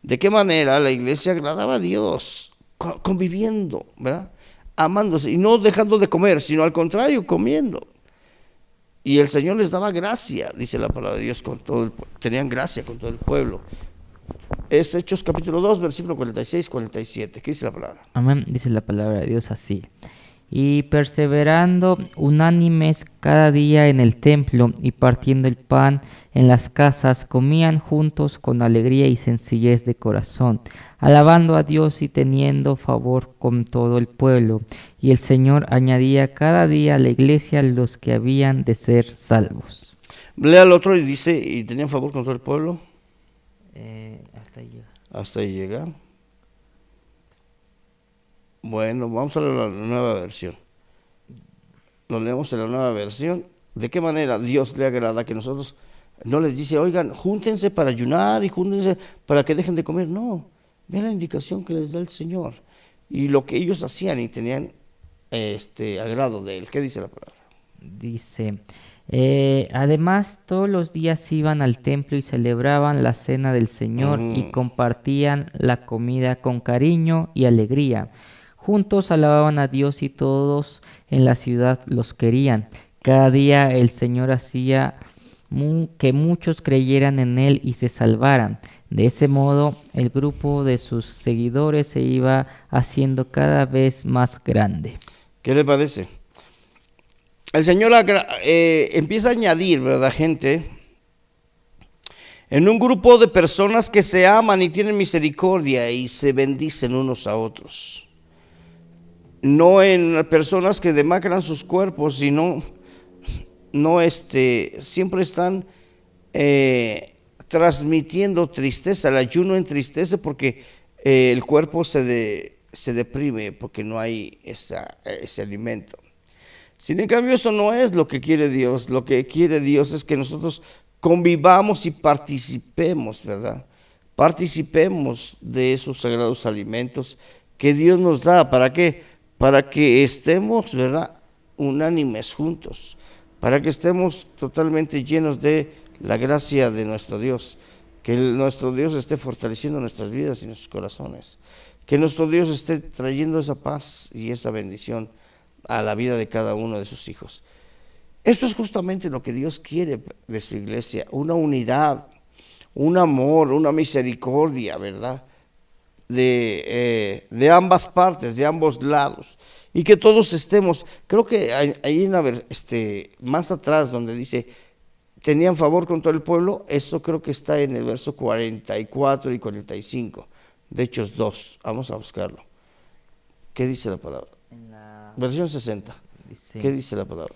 de qué manera la iglesia agradaba a Dios, conviviendo, ¿verdad?, amándose y no dejando de comer, sino al contrario, comiendo. Y el Señor les daba gracia, dice la palabra de Dios, tenían gracia con todo el pueblo. Es Hechos capítulo 2, versículo 46, 47. ¿Qué dice la palabra? Amén, dice la palabra de Dios así. Y perseverando unánimes cada día en el templo y partiendo el pan en las casas, comían juntos con alegría y sencillez de corazón, alabando a Dios y teniendo favor con todo el pueblo. Y el Señor añadía cada día a la iglesia los que habían de ser salvos. Lea al otro y dice, ¿y tenían favor con todo el pueblo? Hasta ahí llega. Hasta ahí llega. Bueno, vamos a leer la nueva versión. Lo leemos en la nueva versión. ¿De qué manera Dios le agrada que nosotros no les dice, oigan, júntense para ayunar y júntense para que dejen de comer? No, vean la indicación que les da el Señor y lo que ellos hacían y tenían agrado de Él. ¿Qué dice la palabra? Dice, además todos los días iban al templo y celebraban la cena del Señor y compartían la comida con cariño y alegría. Juntos alababan a Dios y todos en la ciudad los querían. Cada día el Señor hacía que muchos creyeran en Él y se salvaran. De ese modo, el grupo de sus seguidores se iba haciendo cada vez más grande. ¿Qué le parece? El Señor empieza a añadir, ¿verdad, gente? En un grupo de personas que se aman y tienen misericordia y se bendicen unos a otros. No en personas que demacran sus cuerpos, sino siempre están transmitiendo tristeza. El ayuno entristece porque el cuerpo se deprime porque no hay ese alimento. Sin en cambio, eso no es lo que quiere Dios. Lo que quiere Dios es que nosotros convivamos y participemos, ¿verdad? Participemos de esos sagrados alimentos que Dios nos da. ¿Para qué? Para que estemos, ¿verdad?, unánimes juntos, para que estemos totalmente llenos de la gracia de nuestro Dios, que nuestro Dios esté fortaleciendo nuestras vidas y nuestros corazones, que nuestro Dios esté trayendo esa paz y esa bendición a la vida de cada uno de sus hijos. Eso es justamente lo que Dios quiere de su iglesia, una unidad, un amor, una misericordia, ¿verdad?, de ambas partes, de ambos lados, y que todos estemos, creo que ahí más atrás donde dice, tenían favor con todo el pueblo, eso creo que está en el verso 44 y 45, de Hechos 2, vamos a buscarlo. ¿Qué dice la palabra? En la... Versión 60, Dice, ¿qué dice la palabra?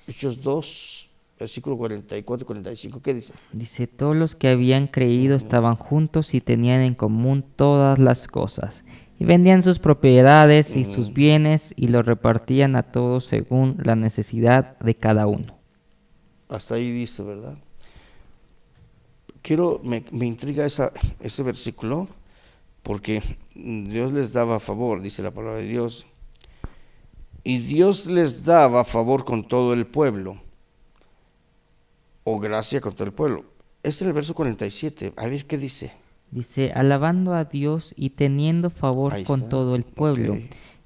Hechos 2, versículo 44 y 45, ¿qué dice? dice, todos los que habían creído estaban juntos y tenían en común todas las cosas, y vendían sus propiedades y sus bienes y los repartían a todos según la necesidad de cada uno. Hasta ahí dice, ¿verdad? Me intriga ese versículo, porque Dios les daba favor, dice la palabra de Dios, y Dios les daba favor con todo el pueblo, o gracia con todo el pueblo. Este es el verso 47, a ver qué dice. Dice, alabando a Dios y teniendo favor Ahí con está, todo el pueblo. ok.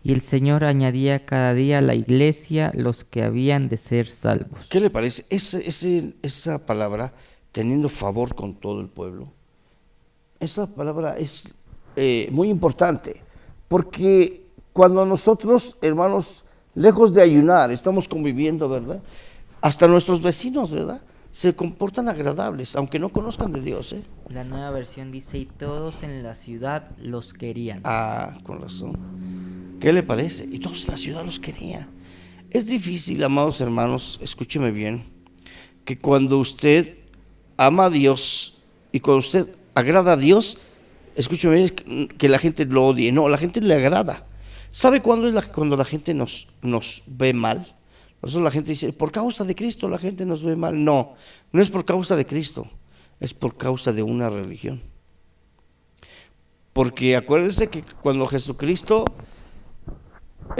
Y el Señor añadía cada día a la iglesia los que habían de ser salvos. ¿Qué le parece? Esa palabra, teniendo favor con todo el pueblo, esa palabra es muy importante, porque cuando nosotros, hermanos, lejos de ayunar, estamos conviviendo, ¿verdad? Hasta nuestros vecinos, ¿verdad? Se comportan agradables, aunque no conozcan de Dios, ¿eh? La nueva versión dice, y todos en la ciudad los querían. Ah, con razón. ¿Qué le parece? Y todos en la ciudad los querían. Es difícil, amados hermanos, escúcheme bien, que cuando usted ama a Dios y cuando usted agrada a Dios, escúcheme bien, que la gente lo odie. No, la gente le agrada. ¿Sabe cuándo es cuando la gente nos ve mal? Nosotros la gente dice, por causa de Cristo la gente nos ve mal. No, no es por causa de Cristo, es por causa de una religión. Porque acuérdense que cuando Jesucristo,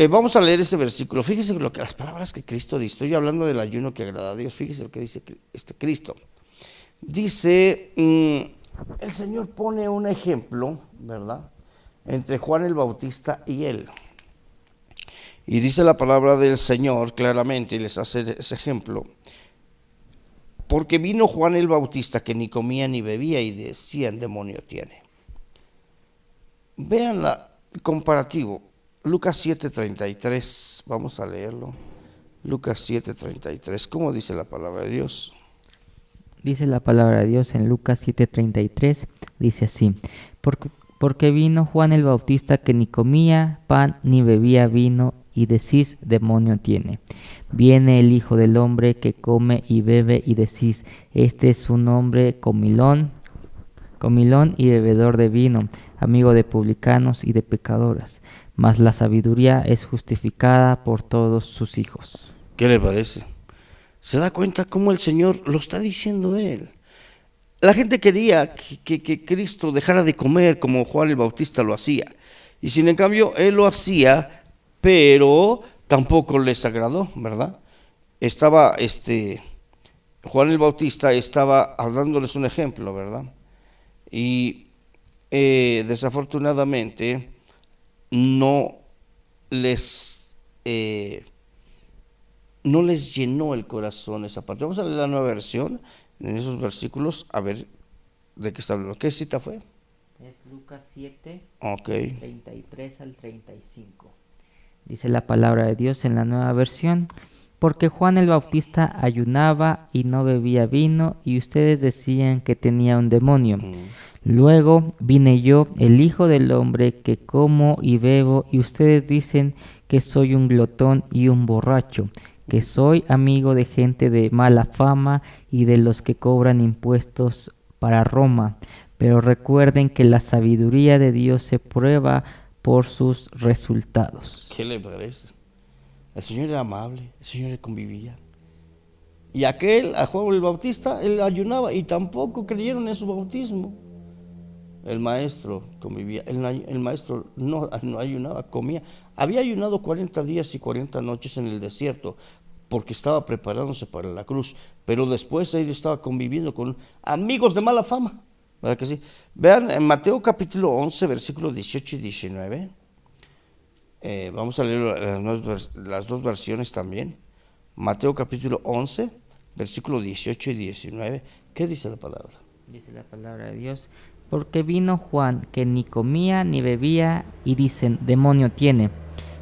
vamos a leer ese versículo, fíjese las palabras que Cristo dice, estoy hablando del ayuno que agrada a Dios, fíjese lo que dice Cristo. Dice, el Señor pone un ejemplo, ¿verdad?, entre Juan el Bautista y él. Y dice la palabra del Señor claramente, y les hace ese ejemplo. Porque vino Juan el Bautista que ni comía ni bebía y decían, demonio tiene. Vean el comparativo. Lucas 7:33, vamos a leerlo. Lucas 7:33, ¿cómo dice la palabra de Dios? Dice la palabra de Dios en Lucas 7:33, dice así, porque vino Juan el Bautista que ni comía pan ni bebía vino y decís, demonio tiene. Viene el Hijo del Hombre que come y bebe y decís, este es un hombre comilón y bebedor de vino, amigo de publicanos y de pecadoras, mas la sabiduría es justificada por todos sus hijos. ¿Qué le parece? ¿Se da cuenta cómo el Señor lo está diciendo él? La gente quería que Cristo dejara de comer como Juan el Bautista lo hacía, y sin en cambio él lo hacía, pero tampoco les agradó, ¿verdad? Juan el Bautista estaba dándoles un ejemplo, ¿verdad? Y desafortunadamente no les llenó el corazón esa parte. Vamos a leer la nueva versión en esos versículos, a ver de qué está hablando. ¿Qué cita fue? Es Lucas 7, Ok. 33 al 35. Dice la palabra de Dios en la nueva versión, porque Juan el Bautista ayunaba y no bebía vino, y ustedes decían que tenía un demonio. Luego vine yo, el Hijo del Hombre, que como y bebo, y ustedes dicen que soy un glotón y un borracho, que soy amigo de gente de mala fama y de los que cobran impuestos para Roma. Pero recuerden que la sabiduría de Dios se prueba por sus resultados. ¿Qué le parece? El Señor era amable, el Señor le convivía. Y a Juan el Bautista, él ayunaba y tampoco creyeron en su bautismo. El maestro convivía, el maestro no ayunaba, comía. Había ayunado 40 días y 40 noches en el desierto porque estaba preparándose para la cruz, pero después él estaba conviviendo con amigos de mala fama, ¿verdad que sí? Vean en Mateo capítulo 11, versículos 18 y 19. Vamos a leer las dos versiones también. Mateo capítulo 11, versículos 18 y 19. ¿Qué dice la palabra? Dice la palabra de Dios, Porque vino Juan, que ni comía ni bebía, y dicen, demonio tiene.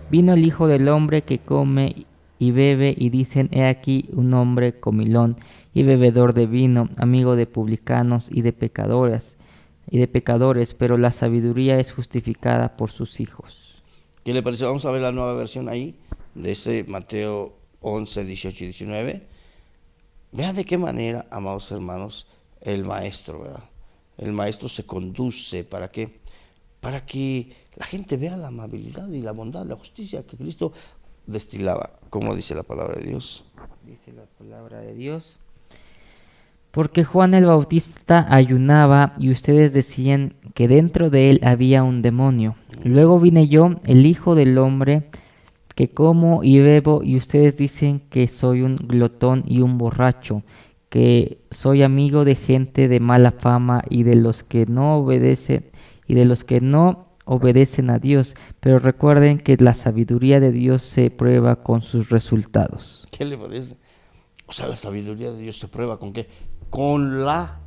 Vino el Hijo del Hombre, que come y bebe, y dicen, he aquí un hombre comilón y bebedor de vino, amigo de publicanos y de pecadores, pero la sabiduría es justificada por sus hijos. ¿Qué le parece? Vamos a ver la nueva versión ahí, de ese Mateo 11, 18 y 19. Vean de qué manera, amados hermanos, el maestro, ¿verdad? El maestro se conduce, ¿para qué? Para que la gente vea la amabilidad y la bondad, la justicia que Cristo destilaba. ¿Cómo dice la palabra de Dios? Dice la palabra de Dios. Porque Juan el Bautista ayunaba y ustedes decían que dentro de él había un demonio. Luego vine yo, el Hijo del Hombre, que como y bebo, y ustedes dicen que soy un glotón y un borracho, que soy amigo de gente de mala fama y de los que no obedecen a Dios. Pero recuerden que la sabiduría de Dios se prueba con sus resultados. ¿Qué le parece? O sea, la sabiduría de Dios se prueba ¿con qué? Con la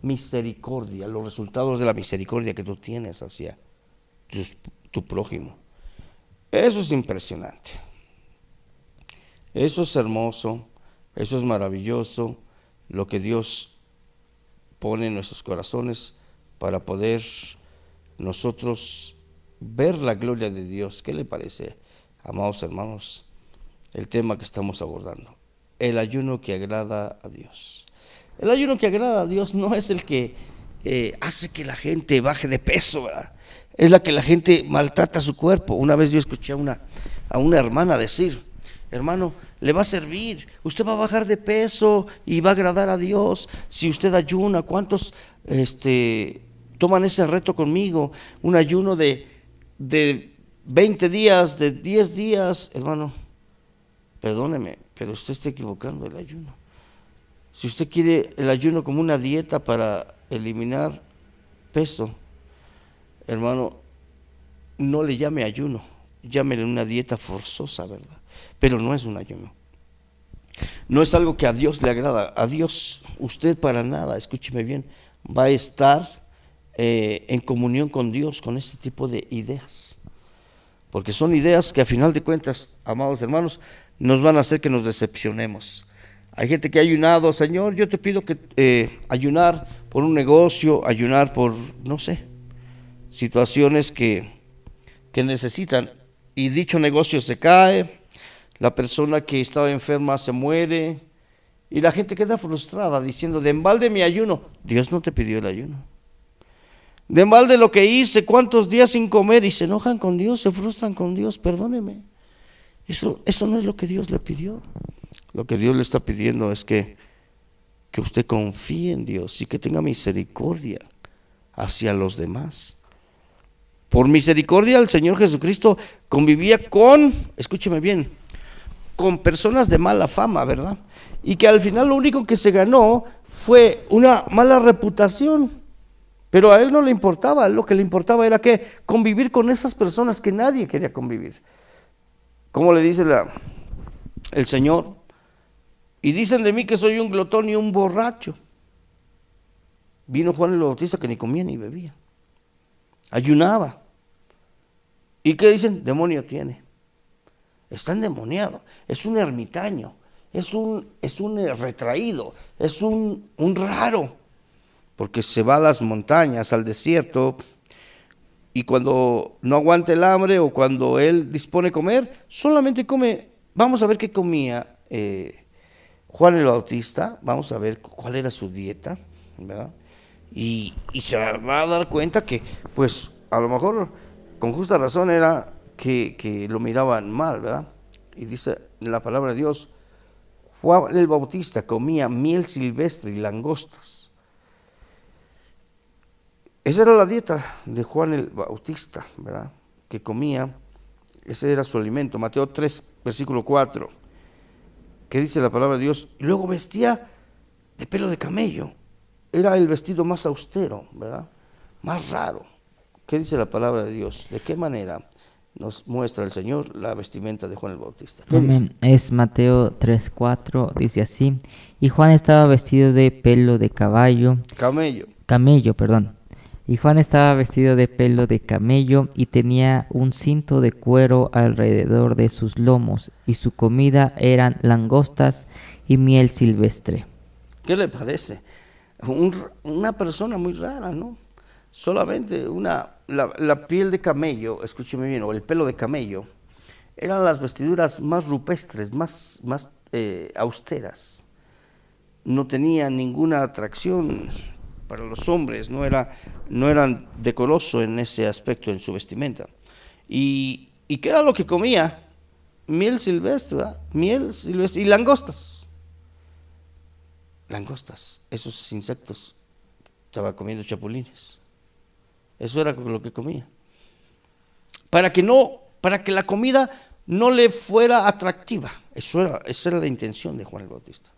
misericordia, los resultados de la misericordia que tú tienes hacia tu prójimo. Eso es impresionante. Eso es hermoso, eso es maravilloso, lo que Dios pone en nuestros corazones para poder nosotros ver la gloria de Dios. ¿Qué le parece, amados hermanos, el tema que estamos abordando? El ayuno que agrada a Dios. El ayuno que agrada a Dios no es el que hace que la gente baje de peso, ¿verdad? Es la que la gente maltrata su cuerpo. Una vez yo escuché a una hermana decir, hermano, le va a servir, usted va a bajar de peso y va a agradar a Dios si usted ayuna. ¿Cuántos toman ese reto conmigo? Un ayuno de 20 días, de 10 días. Hermano, perdóneme, pero usted está equivocando el ayuno. Si usted quiere el ayuno como una dieta para eliminar peso, hermano, no le llame ayuno, llámele una dieta forzosa, ¿verdad? Pero no es un ayuno. No es algo que a Dios le agrada. A Dios, usted para nada, escúcheme bien, va a estar en comunión con Dios con este tipo de ideas. Porque son ideas que a final de cuentas, amados hermanos, nos van a hacer que nos decepcionemos. Hay gente que ha ayunado, Señor, yo te pido que ayunar por un negocio, ayunar por, no sé, situaciones que necesitan, y dicho negocio se cae, la persona que estaba enferma se muere, y la gente queda frustrada diciendo, de embalde mi ayuno. Dios no te pidió el ayuno. De embalde lo que hice, cuántos días sin comer, y se enojan con Dios, se frustran con Dios. Perdóneme, eso no es lo que Dios le pidió. Lo que Dios le está pidiendo es que usted confíe en Dios y que tenga misericordia hacia los demás. Por misericordia el Señor Jesucristo convivía escúcheme bien, con personas de mala fama, ¿verdad? Y que al final lo único que se ganó fue una mala reputación. Pero a él no le importaba, lo que le importaba era que convivir con esas personas que nadie quería convivir. ¿Cómo le dice el Señor? Y dicen de mí que soy un glotón y un borracho. Vino Juan el Bautista que ni comía ni bebía, ayunaba. ¿Y qué dicen? Demonio tiene. Está endemoniado, es un ermitaño, es un retraído, es un raro, porque se va a las montañas, al desierto, y cuando no aguanta el hambre o cuando él dispone comer, solamente come. Vamos a ver qué comía Juan el Bautista, vamos a ver cuál era su dieta, ¿verdad? Y se va a dar cuenta que, pues, a lo mejor con justa razón era que lo miraban mal, ¿verdad? Y dice la palabra de Dios, Juan el Bautista comía miel silvestre y langostas. Esa era la dieta de Juan el Bautista, ¿verdad? Que comía, ese era su alimento. Mateo 3, versículo 4, que dice la palabra de Dios, y luego vestía de pelo de camello. Era el vestido más austero, ¿verdad? Más raro. ¿Qué dice la palabra de Dios? ¿De qué manera nos muestra el Señor la vestimenta de Juan el Bautista? Amén. Es Mateo 3:4, dice así, y Juan estaba vestido de pelo de camello, Y Juan estaba vestido de pelo de camello y tenía un cinto de cuero alrededor de sus lomos, y su comida eran langostas y miel silvestre. ¿Qué le parece? Una persona muy rara, ¿no? Solamente la piel de camello, escúcheme bien, o el pelo de camello, eran las vestiduras más rupestres, más austeras. No tenían ninguna atracción para los hombres, no eran decoroso en ese aspecto en su vestimenta. ¿Y qué era lo que comía? Miel silvestre, ¿verdad? Miel silvestre y langostas. Langostas, esos insectos, estaba comiendo chapulines. Eso era lo que comía. Para que la comida no le fuera atractiva. Eso era la intención de Juan el Bautista.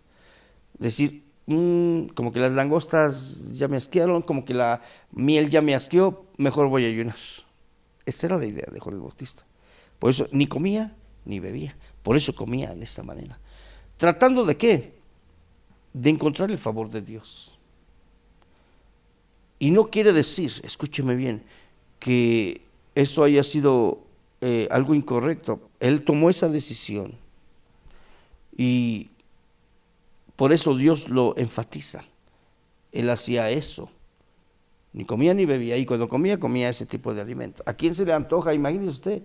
Decir, como que las langostas ya me asquearon, como que la miel ya me asqueó, mejor voy a ayunar. Esa era la idea de Juan el Bautista. Por eso ni comía ni bebía. Por eso comía de esta manera. ¿Tratando de qué? De encontrar el favor de Dios. Y no quiere decir, escúcheme bien, que eso haya sido algo incorrecto. Él tomó esa decisión y por eso Dios lo enfatiza. Él hacía eso. Ni comía ni bebía, y cuando comía, comía ese tipo de alimento. ¿A quién se le antoja? Imagínese usted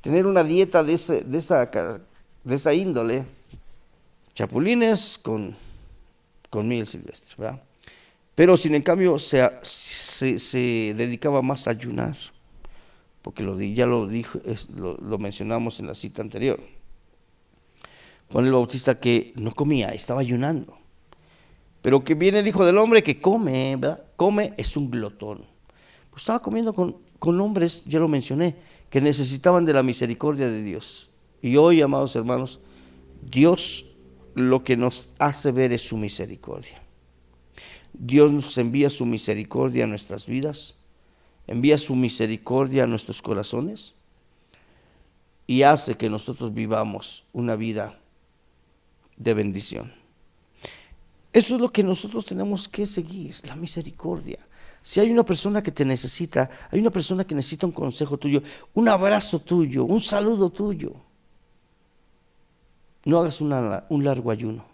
tener una dieta de esa índole, chapulines con miel silvestre, ¿verdad? Pero sin en cambio se dedicaba más a ayunar, porque ya lo dijo, lo mencionamos en la cita anterior. Juan el Bautista que no comía, estaba ayunando. Pero que viene el Hijo del Hombre que come, ¿verdad? Come, es un glotón. Pues estaba comiendo con hombres, ya lo mencioné, que necesitaban de la misericordia de Dios. Y hoy, amados hermanos, Dios lo que nos hace ver es su misericordia. Dios nos envía su misericordia a nuestras vidas, envía su misericordia a nuestros corazones y hace que nosotros vivamos una vida de bendición. Eso es lo que nosotros tenemos que seguir, la misericordia. Si hay una persona que te necesita, hay una persona que necesita un consejo tuyo, un abrazo tuyo, un saludo tuyo, no hagas un largo ayuno,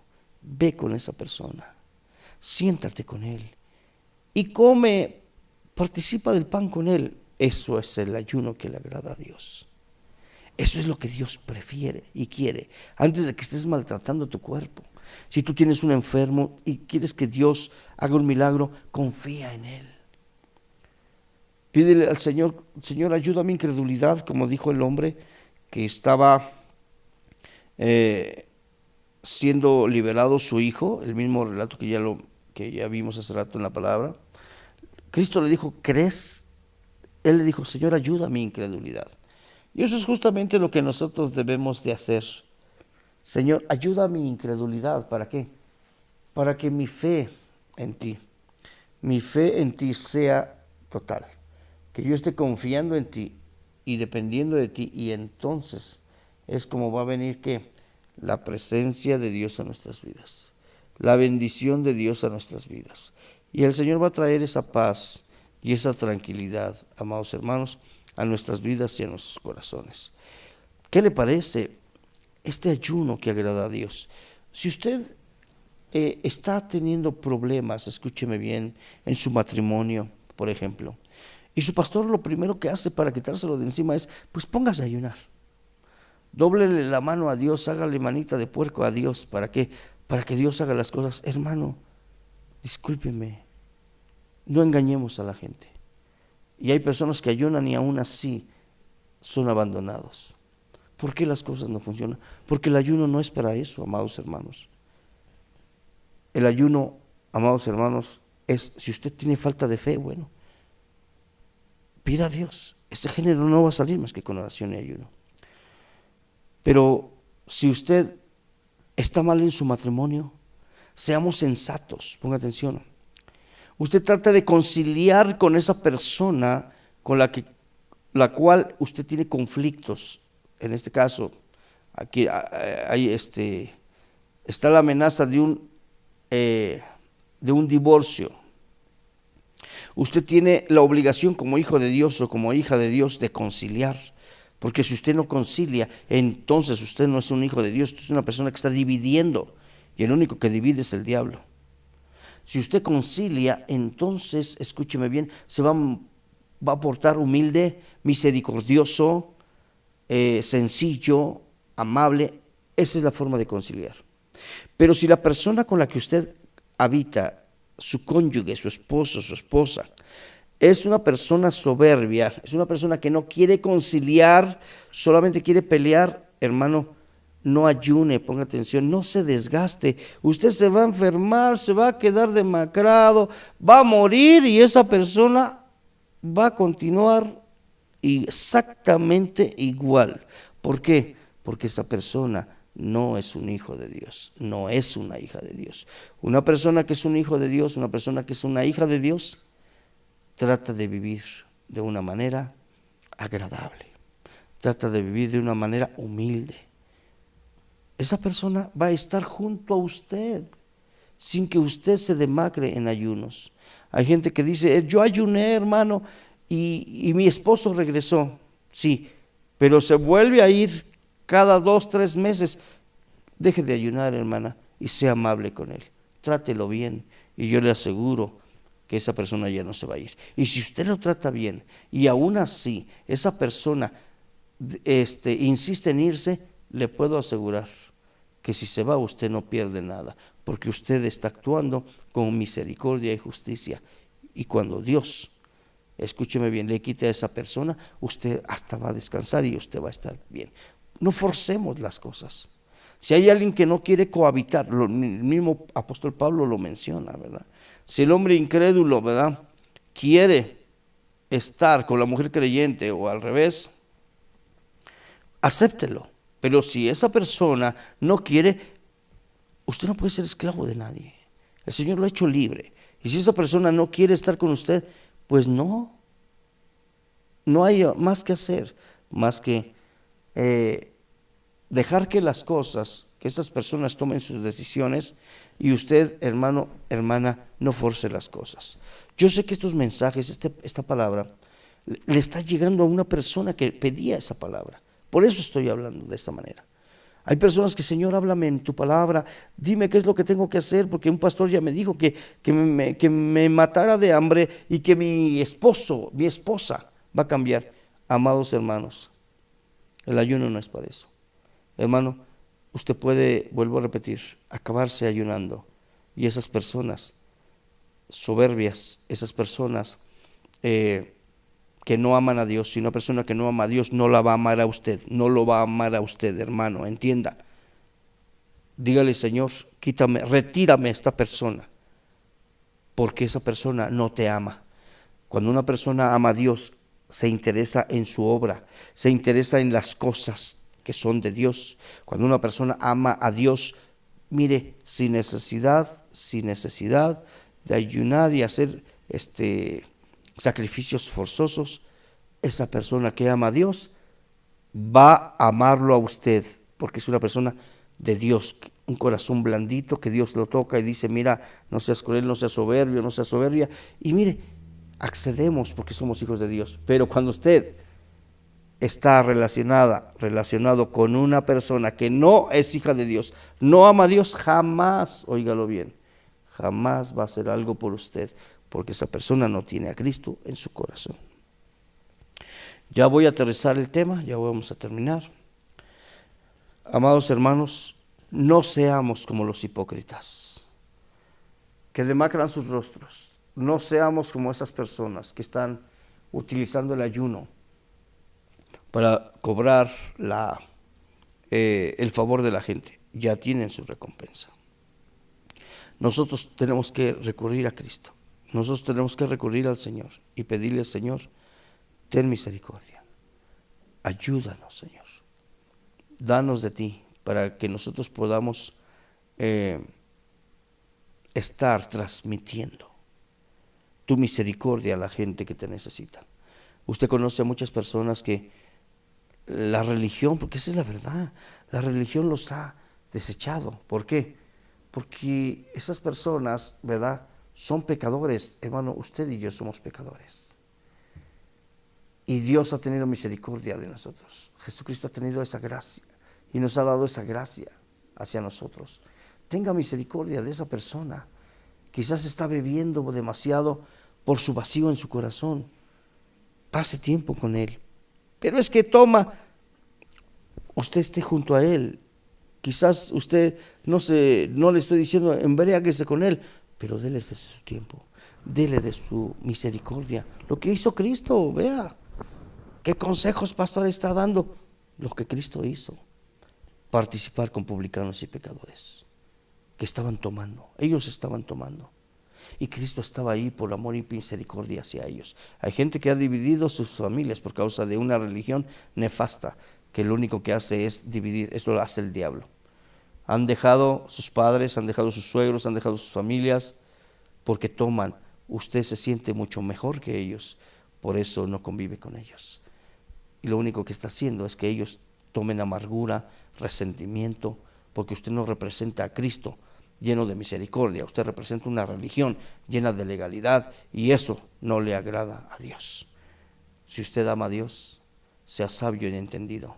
ve con esa persona. Siéntate con él y come, participa del pan con él. Eso es el ayuno que le agrada a Dios. Eso es lo que Dios prefiere y quiere, antes de que estés maltratando tu cuerpo. Si tú tienes un enfermo y quieres que Dios haga un milagro, confía en él. Pídele al Señor, Señor, ayuda a mi incredulidad, como dijo el hombre que estaba siendo liberado su hijo, el mismo relato que ya vimos hace rato en la palabra. Cristo le dijo, ¿crees? Él le dijo, Señor, ayuda a mi incredulidad. Y eso es justamente lo que nosotros debemos de hacer. Señor, ayuda a mi incredulidad. ¿Para qué? Para que mi fe en ti sea total. Que yo esté confiando en ti y dependiendo de ti, y entonces es como va a venir ¿qué? La presencia de Dios a nuestras vidas, la bendición de Dios a nuestras vidas. Y el Señor va a traer esa paz y esa tranquilidad, amados hermanos, a nuestras vidas y a nuestros corazones. ¿Qué le parece este ayuno que agrada a Dios? Si usted está teniendo problemas, escúcheme bien, en su matrimonio, por ejemplo, y su pastor lo primero que hace para quitárselo de encima es, pues póngase a ayunar. Dóblele la mano a Dios, hágale manita de puerco a Dios. ¿Para qué? Para que Dios haga las cosas. Hermano, discúlpeme, no engañemos a la gente. Y hay personas que ayunan y aún así son abandonados. ¿Por qué las cosas no funcionan? Porque el ayuno no es para eso, amados hermanos. El ayuno, amados hermanos, es, si usted tiene falta de fe, bueno, pida a Dios. Ese género no va a salir más que con oración y ayuno. Pero si usted está mal en su matrimonio, seamos sensatos, ponga atención. Usted trata de conciliar con esa persona con la cual usted tiene conflictos. En este caso, aquí está la amenaza de un divorcio. Usted tiene la obligación como hijo de Dios o como hija de Dios de conciliar. Porque si usted no concilia, entonces usted no es un hijo de Dios, usted es una persona que está dividiendo. Y el único que divide es el diablo. Si usted concilia, entonces, escúcheme bien, se va a portar humilde, misericordioso, sencillo, amable. Esa es la forma de conciliar. Pero si la persona con la que usted habita, su cónyuge, su esposo, su esposa, es una persona soberbia, es una persona que no quiere conciliar, solamente quiere pelear, hermano, no ayune, ponga atención, no se desgaste. Usted se va a enfermar, se va a quedar demacrado, va a morir y esa persona va a continuar exactamente igual. ¿Por qué? Porque esa persona no es un hijo de Dios, no es una hija de Dios. Una persona que es un hijo de Dios, una persona que es una hija de Dios, trata de vivir de una manera agradable, trata de vivir de una manera humilde. Esa persona va a estar junto a usted sin que usted se demacre en ayunos. Hay gente que dice, yo ayuné, hermano, y mi esposo regresó. Sí, pero se vuelve a ir cada 2, 3 meses. Deje de ayunar, hermana, y sea amable con él. Trátelo bien y yo le aseguro que esa persona ya no se va a ir. Y si usted lo trata bien y aún así esa persona insiste en irse, le puedo asegurar que si se va usted no pierde nada, porque usted está actuando con misericordia y justicia. Y cuando Dios, escúcheme bien, le quite a esa persona, usted hasta va a descansar y usted va a estar bien. No forcemos las cosas. Si hay alguien que no quiere cohabitar, el mismo apóstol Pablo lo menciona, ¿verdad? Si el hombre incrédulo, ¿verdad?, quiere estar con la mujer creyente o al revés, acéptelo. Pero si esa persona no quiere, usted no puede ser esclavo de nadie. El Señor lo ha hecho libre. Y si esa persona no quiere estar con usted, pues no hay más que hacer, más que dejar que las cosas, que esas personas tomen sus decisiones y usted, hermano, hermana, no force las cosas. Yo sé que estos mensajes, esta palabra, le está llegando a una persona que pedía esa palabra. Por eso estoy hablando de esta manera. Hay personas que, Señor, háblame en tu palabra, dime qué es lo que tengo que hacer, porque un pastor ya me dijo que me matara de hambre y que mi esposo, mi esposa va a cambiar. Amados hermanos, el ayuno no es para eso. Hermano, usted puede, vuelvo a repetir, acabarse ayunando. Y esas personas soberbias, esas personas que no aman a Dios, si una persona que no ama a Dios no la va a amar a usted, no lo va a amar a usted, hermano, entienda. Dígale, Señor, quítame, retírame a esta persona, porque esa persona no te ama. Cuando una persona ama a Dios, se interesa en su obra, se interesa en las cosas que son de Dios. Cuando una persona ama a Dios, mire, sin necesidad de ayunar y hacer sacrificios forzosos, esa persona que ama a Dios va a amarlo a usted, porque es una persona de Dios, un corazón blandito que Dios lo toca y dice, mira, no seas cruel, no seas soberbio, no seas soberbia, y mire, accedemos porque somos hijos de Dios. Pero cuando usted está relacionado con una persona que no es hija de Dios, no ama a Dios, jamás, óigalo bien, jamás va a hacer algo por usted, porque esa persona no tiene a Cristo en su corazón. Ya voy a aterrizar el tema, ya vamos a terminar. Amados hermanos, no seamos como los hipócritas, que demacran sus rostros. No seamos como esas personas que están utilizando el ayuno para cobrar el favor de la gente. Ya tienen su recompensa. Nosotros tenemos que recurrir a Cristo. Nosotros tenemos que recurrir al Señor y pedirle al Señor, ten misericordia. Ayúdanos, Señor. Danos de ti para que nosotros podamos estar transmitiendo tu misericordia a la gente que te necesita. Usted conoce a muchas personas que la religión, porque esa es la verdad, la religión los ha desechado. ¿Por qué? Porque esas personas, ¿verdad?, Son pecadores, hermano, usted y yo somos pecadores. Y Dios ha tenido misericordia de nosotros. Jesucristo ha tenido esa gracia y nos ha dado esa gracia hacia nosotros. Tenga misericordia de esa persona. Quizás está bebiendo demasiado por su vacío en su corazón. Pase tiempo con él. Pero es que toma, usted esté junto a él. Quizás usted no le estoy diciendo embriáguese con él, pero dele de su tiempo, dele de su misericordia. Lo que hizo Cristo, vea. ¿Qué consejos, pastor, está dando? Lo que Cristo hizo. Participar con publicanos y pecadores que estaban tomando. Ellos estaban tomando. Y Cristo estaba ahí por amor y misericordia hacia ellos. Hay gente que ha dividido sus familias por causa de una religión nefasta, que lo único que hace es dividir. Esto lo hace el diablo. Han dejado sus padres, han dejado sus suegros, han dejado sus familias, porque toman. Usted se siente mucho mejor que ellos, por eso no convive con ellos. Y lo único que está haciendo es que ellos tomen amargura, resentimiento, porque usted no representa a Cristo lleno de misericordia, usted representa una religión llena de legalidad, y eso no le agrada a Dios. Si usted ama a Dios, sea sabio y entendido,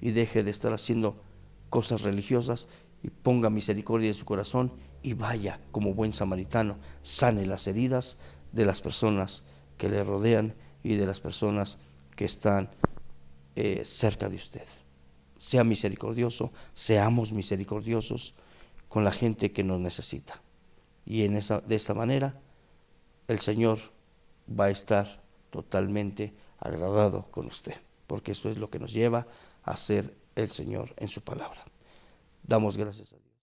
y deje de estar haciendo cosas religiosas, y ponga misericordia en su corazón, y vaya como buen samaritano, sane las heridas de las personas que le rodean y de las personas que están cerca de usted. Sea misericordioso, seamos misericordiosos con la gente que nos necesita. Y de esa manera el Señor va a estar totalmente agradado con usted, porque eso es lo que nos lleva a ser el Señor en su palabra. Damos gracias a Dios.